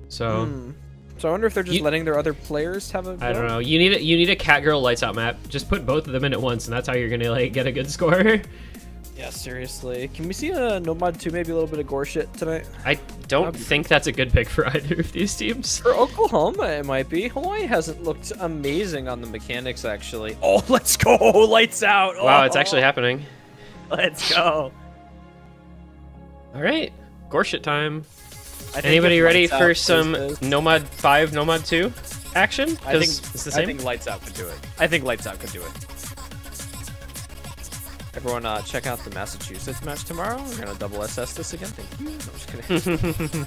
So So I wonder if they're just letting their other players have a go? I don't know. You need a cat girl lights out map. Just put both of them in at once, and that's how you're gonna like get a good score. Yeah, seriously. Can we see a Nomad 2, maybe a little bit of gore shit tonight? I don't think that's a good pick for either of these teams. For Oklahoma, it might be. Hawaii hasn't looked amazing on the mechanics, actually. Oh, let's go! Lights out! Wow, Oh, it's actually happening. let's go! All right, gore shit time. I think Anybody if ready Lights for Out some is this- Nomad 5, Nomad 2 action? I think it's the same. I think Lights Out could do it. I think Lights Out could do it. Everyone, check out the Massachusetts match tomorrow. We're gonna double SS this again. Thank you. No, I'm just kidding.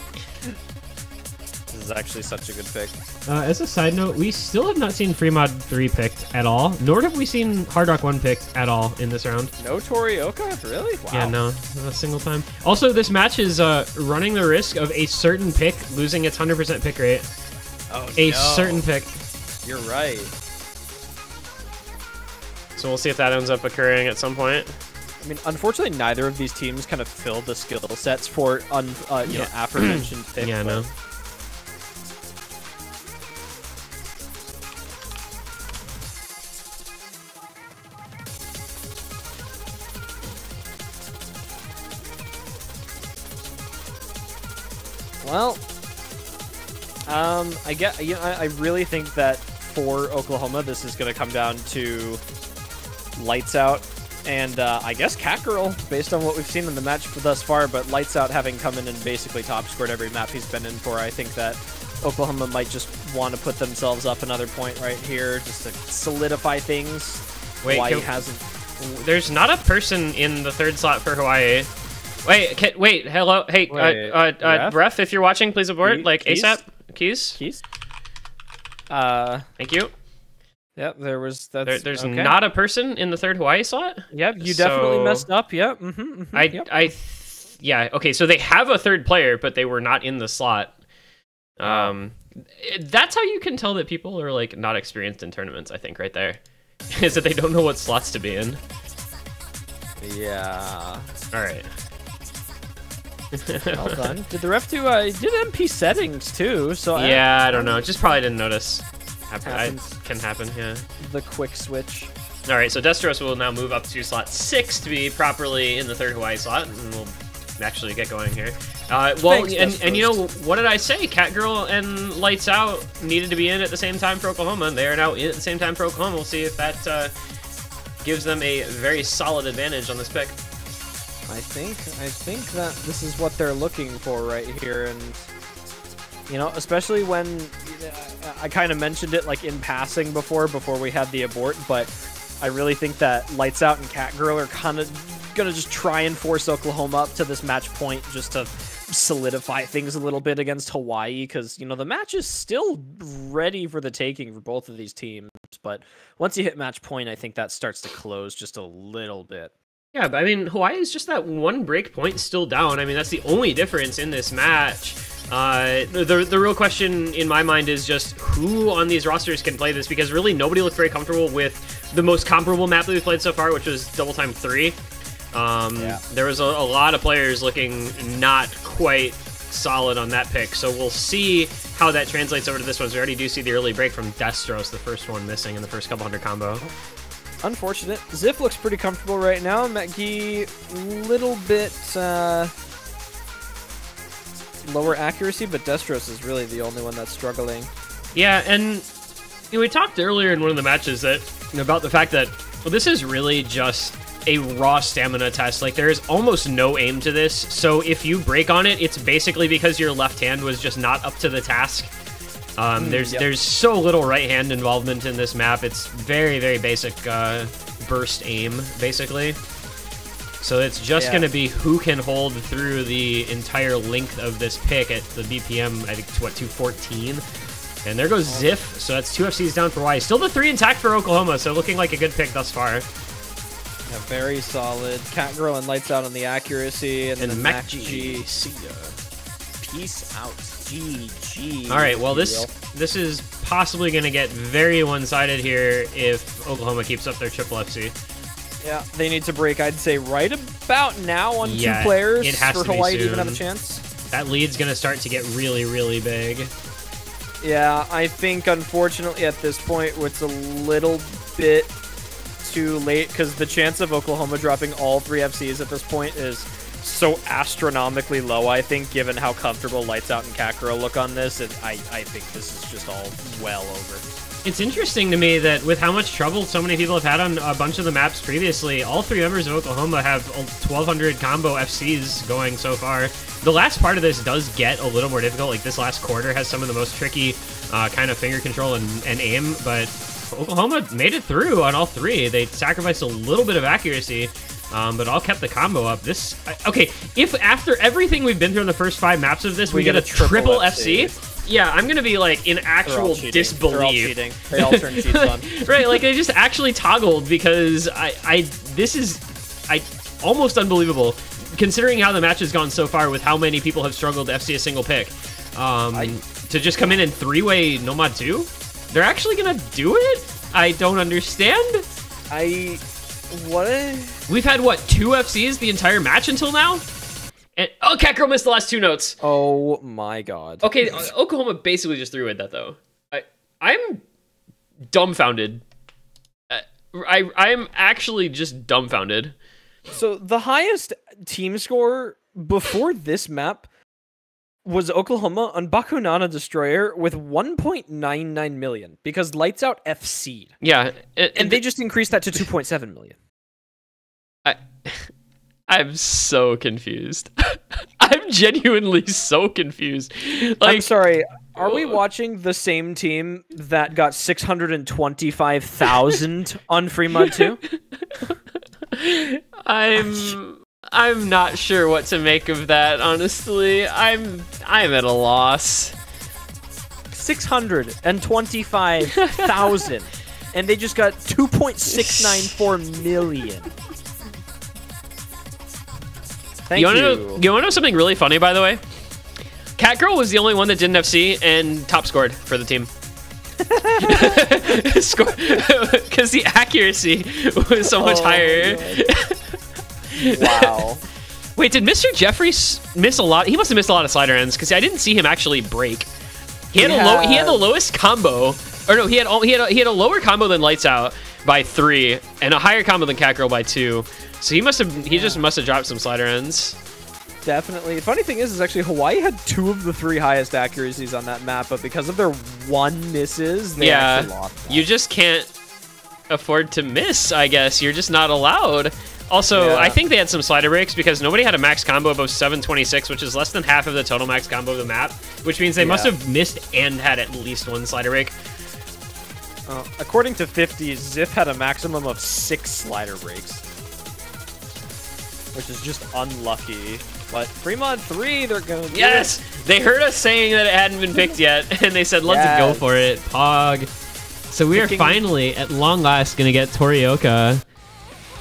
This is actually such a good pick. As a side note, we still have not seen Fremod 3 picked at all, nor have we seen Hard Rock 1 picked at all in this round. No Torioka? Really? Wow. Yeah, no, not a single time. Also, this match is running the risk of a certain pick losing its 100% pick rate. Oh, A no. certain pick. You're right. So we'll see if that ends up occurring at some point. I mean, unfortunately, neither of these teams kind of fill the skill sets for you know, aforementioned pick. Yeah, no. Well, I really think that for Oklahoma, this is going to come down to Lights Out and I guess Cat Girl, based on what we've seen in the match thus far. But Lights Out having come in and basically top scored every map he's been in for, I think that Oklahoma might just want to put themselves up another point right here, just to solidify things. Wait, Hawaii hasn't. There's not a person in the third slot for Hawaii. Wait, hello, hey, Ref? ref, if you're watching, please abort, like Keys? ASAP. Keys? Thank you. Yep, there's There's okay. not a person in the third Hawaii slot. Yep, you definitely So- messed up. Yep. Yep. Yeah, okay, so they have a third player, but they were not in the slot. That's how you can tell that people are like not experienced in tournaments, I think, right there. Is that they don't know what slots to be in. Yeah. All right. Well done. Did the ref do? Did MP settings too? So Yeah, I don't know. Just probably didn't notice. Happens. Can happen, yeah. The quick switch. All right, so Destros will now move up to slot 6 to be properly in the third Hawaii slot, and we'll actually get going here. Well, Thanks, and you know, what did I say? Catgirl and Lights Out needed to be in at the same time for Oklahoma, and they are now in at the same time for Oklahoma. We'll see if that gives them a very solid advantage on this pick. I think that this is what they're looking for right here, and you know, especially when I kind of mentioned it like in passing before we had the abort, but I really think that Lights Out and Catgirl are kind of gonna just try and force Oklahoma up to this match point just to solidify things a little bit against Hawaii, because you know the match is still ready for the taking for both of these teams, but once you hit match point, I think that starts to close just a little bit. Yeah, but I mean, Hawaii is just that one break point still down. I mean, that's the only difference in this match. The real question in my mind is just who on these rosters can play this, because really nobody looked very comfortable with the most comparable map that we've played so far, which was Double Time 3. There was a lot of players looking not quite solid on that pick, so we'll see how that translates over to this one. So we already do see the early break from Destros, the first one missing in the first couple hundred combo. Unfortunate. Ziff looks pretty comfortable right now. McGee, little bit lower accuracy, but Destros is really the only one that's struggling. Yeah, and you know, we talked earlier in one of the matches that about the fact that this is really just a raw stamina test. Like, there is almost no aim to this, so if you break on it, it's basically because your left hand was just not up to the task. There's so little right hand involvement in this map. It's very, very basic burst aim, basically. So it's just going to be who can hold through the entire length of this pick at the BPM, I think, to what, 214? And there goes Ziff, so that's 2 FCs down for Hawaii. Still the 3 intact for Oklahoma, so looking like a good pick thus far. Yeah, very solid. Catgirl and Lights Out on the accuracy, and then MacG. See ya. Peace out. GG. All right, well, this is possibly going to get very one-sided here if Oklahoma keeps up their triple FC. Yeah, they need to break, I'd say, right about now on Yeah, two players it has for to be Hawaii to even soon. have a chance. That lead's gonna start to get really, really big. Yeah, I think, unfortunately, at this point, it's a little bit too late, because the chance of Oklahoma dropping all 3 FCs at this point is so astronomically low, I think, given how comfortable Lights Out and Kakarot look on this. I think this is just all well over. It's interesting to me that with how much trouble so many people have had on a bunch of the maps previously, all 3 members of Oklahoma have 1,200 combo FCs going so far. The last part of this does get a little more difficult. Like, this last quarter has some of the most tricky kind of finger control and aim, but Oklahoma made it through on all 3. They sacrificed a little bit of accuracy, but all kept the combo up. Okay, if after everything we've been through in the first 5 maps of this, we get a triple FC, yeah, I'm gonna be like in actual disbelief. They're all cheating. They all turn cheats on. Right, like they just actually toggled, because this is almost unbelievable considering how the match has gone so far with how many people have struggled to FC a single pick. To just come in 3-way Nomad 2? They're actually gonna do it? I don't understand. What? We've had, what, 2 FCs the entire match until now? And, oh, Catgirl missed the last 2 notes. Oh my god. Okay, Oklahoma basically just threw it that, though. I'm dumbfounded. I'm actually just dumbfounded. So the highest team score before this map was Oklahoma on Bakunana Destroyer with 1.99 million, because Lights Out FC'd. Yeah. And they just increased that to 2.7 million. I'm so confused. I'm genuinely so confused. Like, I'm sorry, are we watching the same team that got 625,000 on Fremont 2? I'm not sure what to make of that, honestly. I'm at a loss. 625,000, and they just got 2.694 million. Thank you. You wanna know something really funny, by the way? Catgirl was the only one that didn't FC and top scored for the team. Because the accuracy was so much higher. Wow. Wait, did Mr. Jeffrey miss a lot? He must have missed a lot of slider ends, because I didn't see him actually break. He had the lowest combo, or no, he had a lower combo than Lights Out by 3, and a higher combo than Catgirl by 2. So he just must have dropped some slider ends. Definitely. The funny thing is actually Hawaii had 2 of the 3 highest accuracies on that map, but because of their 1 misses, they actually lost that. You just can't afford to miss, I guess. You're just not allowed. Also, I think they had some slider breaks because nobody had a max combo above 726, which is less than half of the total max combo of the map, which means they must have missed and had at least 1 slider break. According to 50, Ziff had a maximum of 6 slider breaks, which is just unlucky. But Fremont 3, they're gonna do it. They heard us saying that it hadn't been picked yet, and they said, let's go for it, Pog. So we are finally, at long last, gonna get Torioka,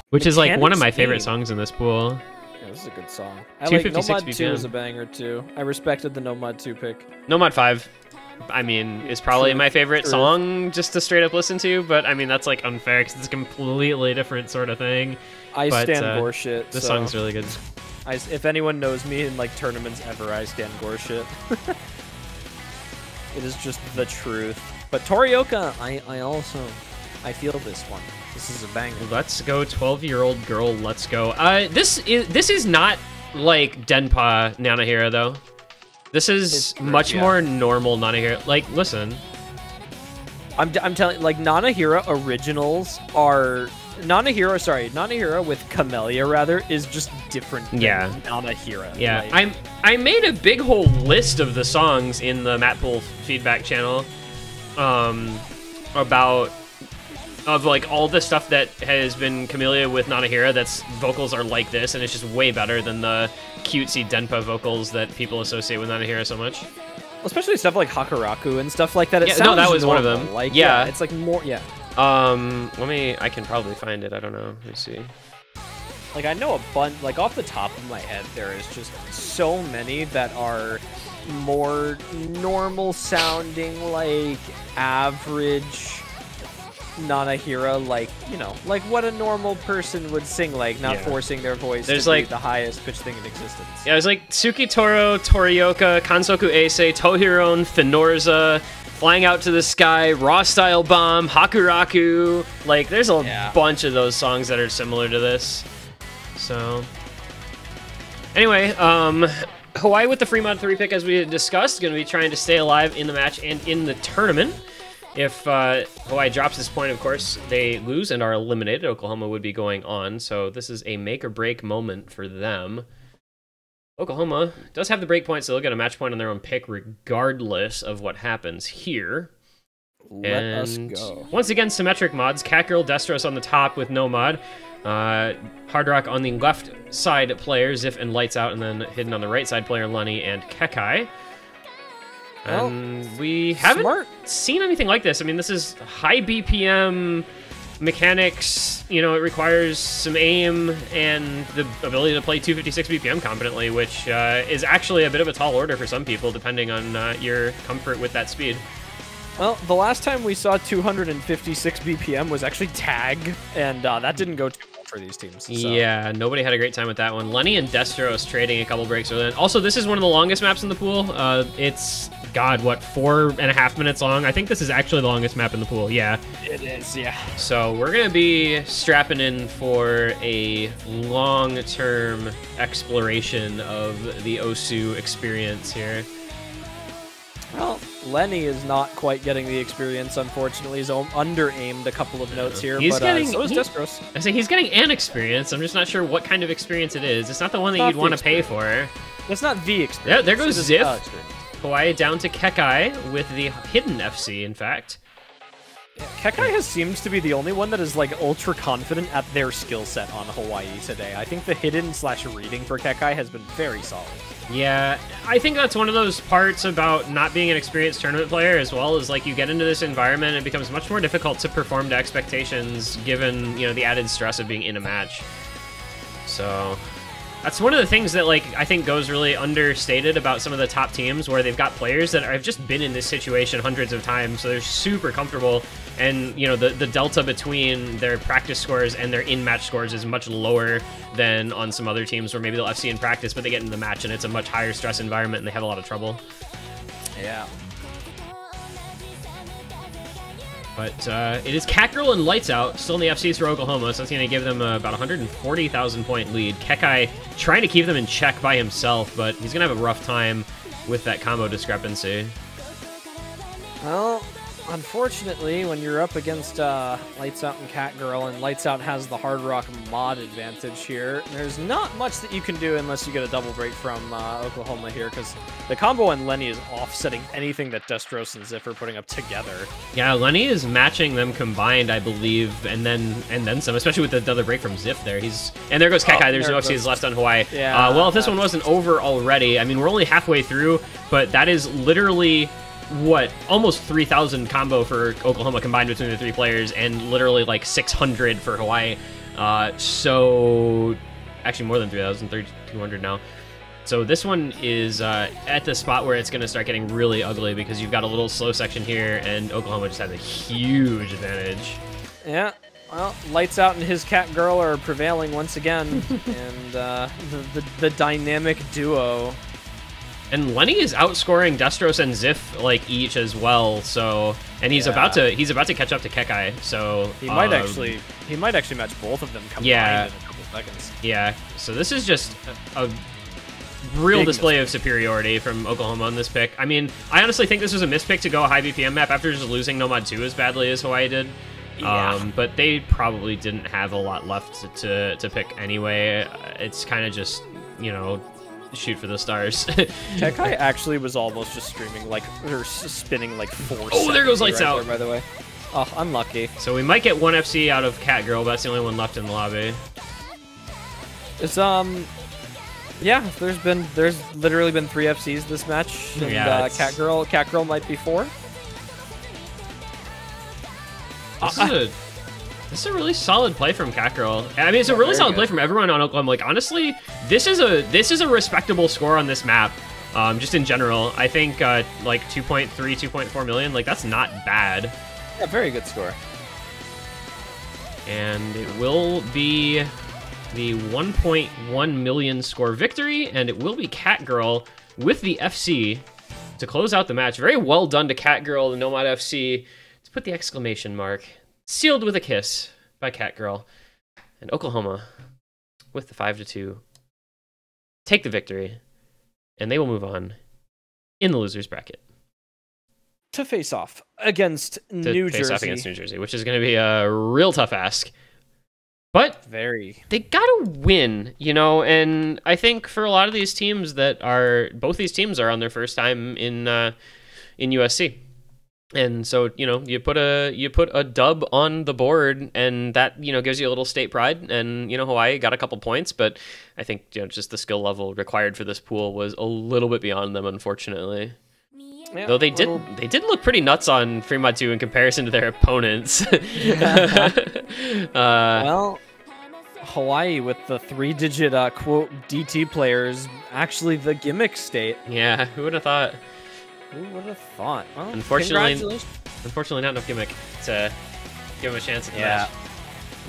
which is like one of my favorite songs in this pool. Yeah, this is a good song. I like Nomad 2 is a banger too. I respected the Nomad 2 pick. Nomad 5, I mean, is probably my favorite song just to straight up listen to, but I mean, that's like unfair because it's a completely different sort of thing. I stand gore shit. The song's really good. If anyone knows me in like tournaments ever, I stand gore shit. It is just the truth. But Torioka, I feel this one. This is a banger. Let's go, 12-year-old girl. Let's go. This is not like Denpa Nanahira though. This is much more normal Nanahira. Like, listen, I'm telling, like, Nanahira originals are Nanahira with Camellia rather is just different than Nanahira. Yeah, like, I made a big whole list of the songs in the Matpool feedback channel, about like all the stuff that has been Camellia with Nanahira that's vocals are like this, and it's just way better than the cutesy Denpa vocals that people associate with Nanahira so much. Especially stuff like Hakaraku and stuff like that. It no, that was one of them. Like, yeah, it's like more. Yeah. I can probably find it. I don't know. Let me see. Like, I know a bunch, like, off the top of my head, there is just so many that are more normal sounding, like, average Nanahira like, like what a normal person would sing like, not Yeah. forcing their voice There's to be like- the highest pitch thing in existence. Yeah, there's like Tsukitoro, Torioka, Kansoku Eisei, Tohiron, Finorza, Flying Out to the Sky, Raw Style Bomb, Hakuraku. Like, there's a Yeah. bunch of those songs that are similar to this. So, anyway, Hawaii with the free mod 3 pick, as we had discussed, going to be trying to stay alive in the match and in the tournament. If Hawaii drops this point, of course, they lose and are eliminated. Oklahoma would be going on, so this is a make-or-break moment for them. Oklahoma does have the break point, so they'll get a match point on their own pick regardless of what happens here. Let us And go. once again, symmetric mods. Catgirl, Destros on the top with no mod. Hard Rock on the left side player, Ziff and Lights Out, and then hidden on the right side player, Lenny and Kekai. Well, And we haven't smart. seen anything like this. I mean, this is high BPM mechanics. It requires some aim and the ability to play 256 BPM competently, which is actually a bit of a tall order for some people, depending on your comfort with that speed. Well, the last time we saw 256 BPM was actually Tag, and that didn't go too well for these teams. So. Yeah, nobody had a great time with that one. Lenny and Destros trading a couple breaks early. Also, this is one of the longest maps in the pool. It's, God, what, 4.5 minutes long? I think this is actually the longest map in the pool, yeah. It is, yeah. So we're going to be strapping in for a long-term exploration of the Osu experience here. Well, Lenny is not quite getting the experience, unfortunately. He's under-aimed a couple of notes here, He's but getting- so is he- Destros. I say he's getting an experience. I'm just not sure what kind of experience it is. It's not the one that Not you'd the want to pay for. It's not the experience. There goes it is Ziff. the experience. Hawaii down to Kekai with the hidden FC, in fact. Kekai seems to be the only one that is like ultra confident at their skill set on Hawaii today. I think the hidden/reading for Kekai has been very solid. Yeah, I think that's one of those parts about not being an experienced tournament player, as well as like you get into this environment, it becomes much more difficult to perform to expectations given, the added stress of being in a match. So that's one of the things that I think goes really understated about some of the top teams, where they've got players that have just been in this situation hundreds of times, so they're super comfortable, and the delta between their practice scores and their in-match scores is much lower than on some other teams where maybe they'll FC in practice, but they get in the match and it's a much higher stress environment and they have a lot of trouble. Yeah. But it is Catgirl and Lights Out, still in the FCs for Oklahoma, so that's going to give them about 140,000 point lead. Kekai trying to keep them in check by himself, but he's going to have a rough time with that combo discrepancy. Well, unfortunately, when you're up against Lights Out and Catgirl, and Lights Out has the Hard Rock mod advantage here, there's not much that you can do unless you get a double break from Oklahoma here, because the combo on Lenny is offsetting anything that Destros and Ziff are putting up together. Yeah, Lenny is matching them combined, I believe, and then some, especially with the other break from Ziff there. And there goes Kekai. There's there no it FCs goes. left on Hawaii. Yeah, well, if this one wasn't over already, I mean, we're only halfway through, but that is literally almost 3,000 combo for Oklahoma combined between the three players, and literally 600 for Hawaii. So actually more than 3,000, 3,200 now. So this one is at the spot where it's going to start getting really ugly, because you've got a little slow section here, and Oklahoma just has a huge advantage. Yeah, well, Lights Out and his Catgirl are prevailing once again, and the dynamic duo. And Lenny is outscoring Destros and Ziff each as well. So, and he's Yeah. about to catch up to Kekai. So He might actually match both of them combined Yeah. in a couple seconds. Yeah. So this is just a real Big display of superiority from Oklahoma on this pick. I mean, I honestly think this was a mispick to go a high BPM map after just losing Nomad 2 as badly as Hawaii did. Yeah. But they probably didn't have a lot left to pick anyway. It's kind of just, shoot for the stars. Kekai actually was almost just streaming or spinning 4 Oh, there goes Lights right Out. there, by the way. Oh, unlucky. So we might get one FC out of Catgirl, but that's the only one left in the lobby. It's yeah, there's literally been 3 FCs this match, and Yeah, it's- Catgirl might be 4. This is a really solid play from Catgirl. I mean, it's a really very solid good. play from everyone on Oklahoma. Honestly, this is a respectable score on this map. Just in general, I think 2.3, 2.4 million. That's not bad. Yeah, very good score. And it will be the 1.1 million score victory, and it will be Catgirl with the FC to close out the match. Very well done to Catgirl, the Nomad FC, to put the exclamation mark. Sealed with a kiss by Catgirl. And Oklahoma, with the 5-2, take the victory, and they will move on in the losers bracket. To face off against New Face Jersey. off against New Jersey, which is going to be a real tough ask. But Very. they gotta win, you know, and I think for a lot of these teams both these teams are on their first time in USC. And so, you know, you put a dub on the board, and that, you know, gives you a little state pride. And, you know, Hawaii got a couple points, but I think, you know, just the skill level required for this pool was a little bit beyond them, unfortunately. Yeah, Though they did look pretty nuts on Fremont 2 in comparison to their opponents. Well, Hawaii with the 3-digit quote DT players, actually the gimmick state. Yeah, who would have thought? Who would have thought? Well, Unfortunately, congratulations. not enough gimmick to give them a chance at the match.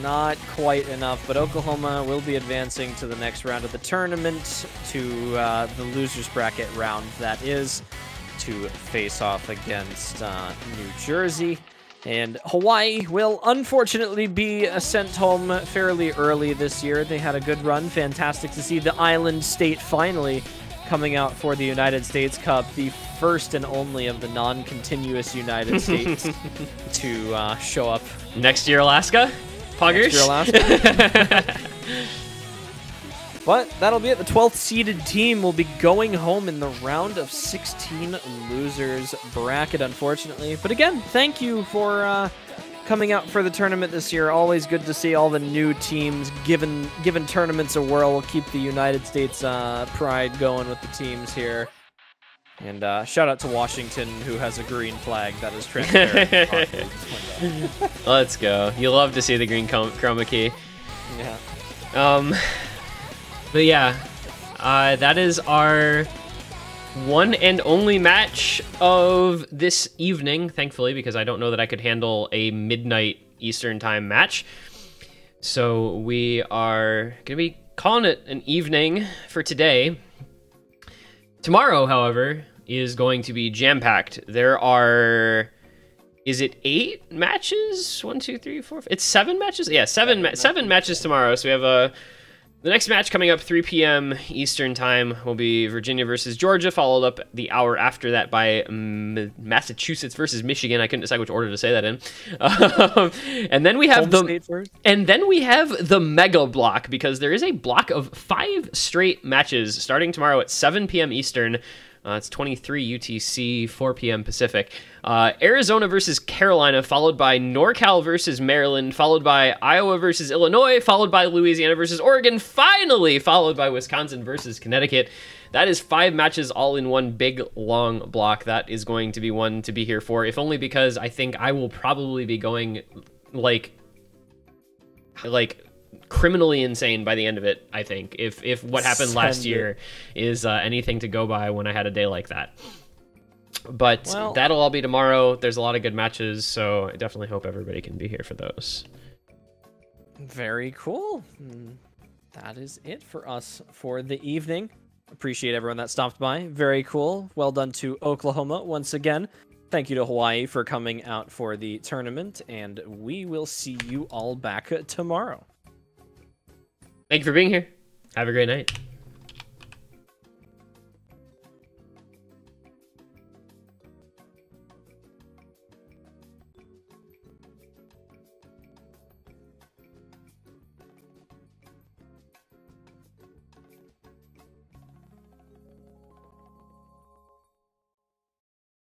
Not quite enough, but Oklahoma will be advancing to the next round of the tournament, to the losers bracket round, that is, to face off against New Jersey. And Hawaii will unfortunately be sent home fairly early this year. They had a good run. Fantastic to see the island state finally coming out for the United States Cup, the first and only of the non-continuous United States to show up. Next year, Alaska? Poggers? Next year, Alaska. But that'll be it. The 12th seeded team will be going home in the round of 16 losers bracket, unfortunately. But again, thank you for coming out for the tournament this year. Always good to see all the new teams giving tournaments a whirl. We'll keep the United States pride going with the teams here. And shout out to Washington, who has a green flag that is transparent. Let's go. You love to see the green chroma key. Yeah. But yeah, that is our one and only match of this evening, thankfully, because I don't know that I could handle a midnight Eastern time match. So we are going to be calling it an evening for today. Tomorrow, however, is going to be jam-packed. There are... Is it 8 matches? 1, 2, 3, 4... It's 7 matches? Yeah, 7 matches tomorrow. So we have the next match coming up 3 p.m. Eastern time will be Virginia versus Georgia, followed up the hour after that by Massachusetts versus Michigan. I couldn't decide which order to say that in. And then we have the mega block, because there is a block of 5 straight matches starting tomorrow at 7 p.m. Eastern. It's 23 UTC, 4 p.m. Pacific. Arizona versus Carolina, followed by NorCal versus Maryland, followed by Iowa versus Illinois, followed by Louisiana versus Oregon, finally followed by Wisconsin versus Connecticut. That is 5 matches all in one big, long block. That is going to be one to be here for, if only because I think I will probably be going, like criminally insane by the end of it, I think, if what happened last year is anything to go by when I had a day like that. But that'll all be tomorrow. There's a lot of good matches, so I definitely hope everybody can be here for those. Very cool. That is it for us for the evening. Appreciate everyone that stopped by. Very cool. Well done to Oklahoma once again. Thank you to Hawaii for coming out for the tournament, and we will see you all back tomorrow. Thank you for being here. Have a great night.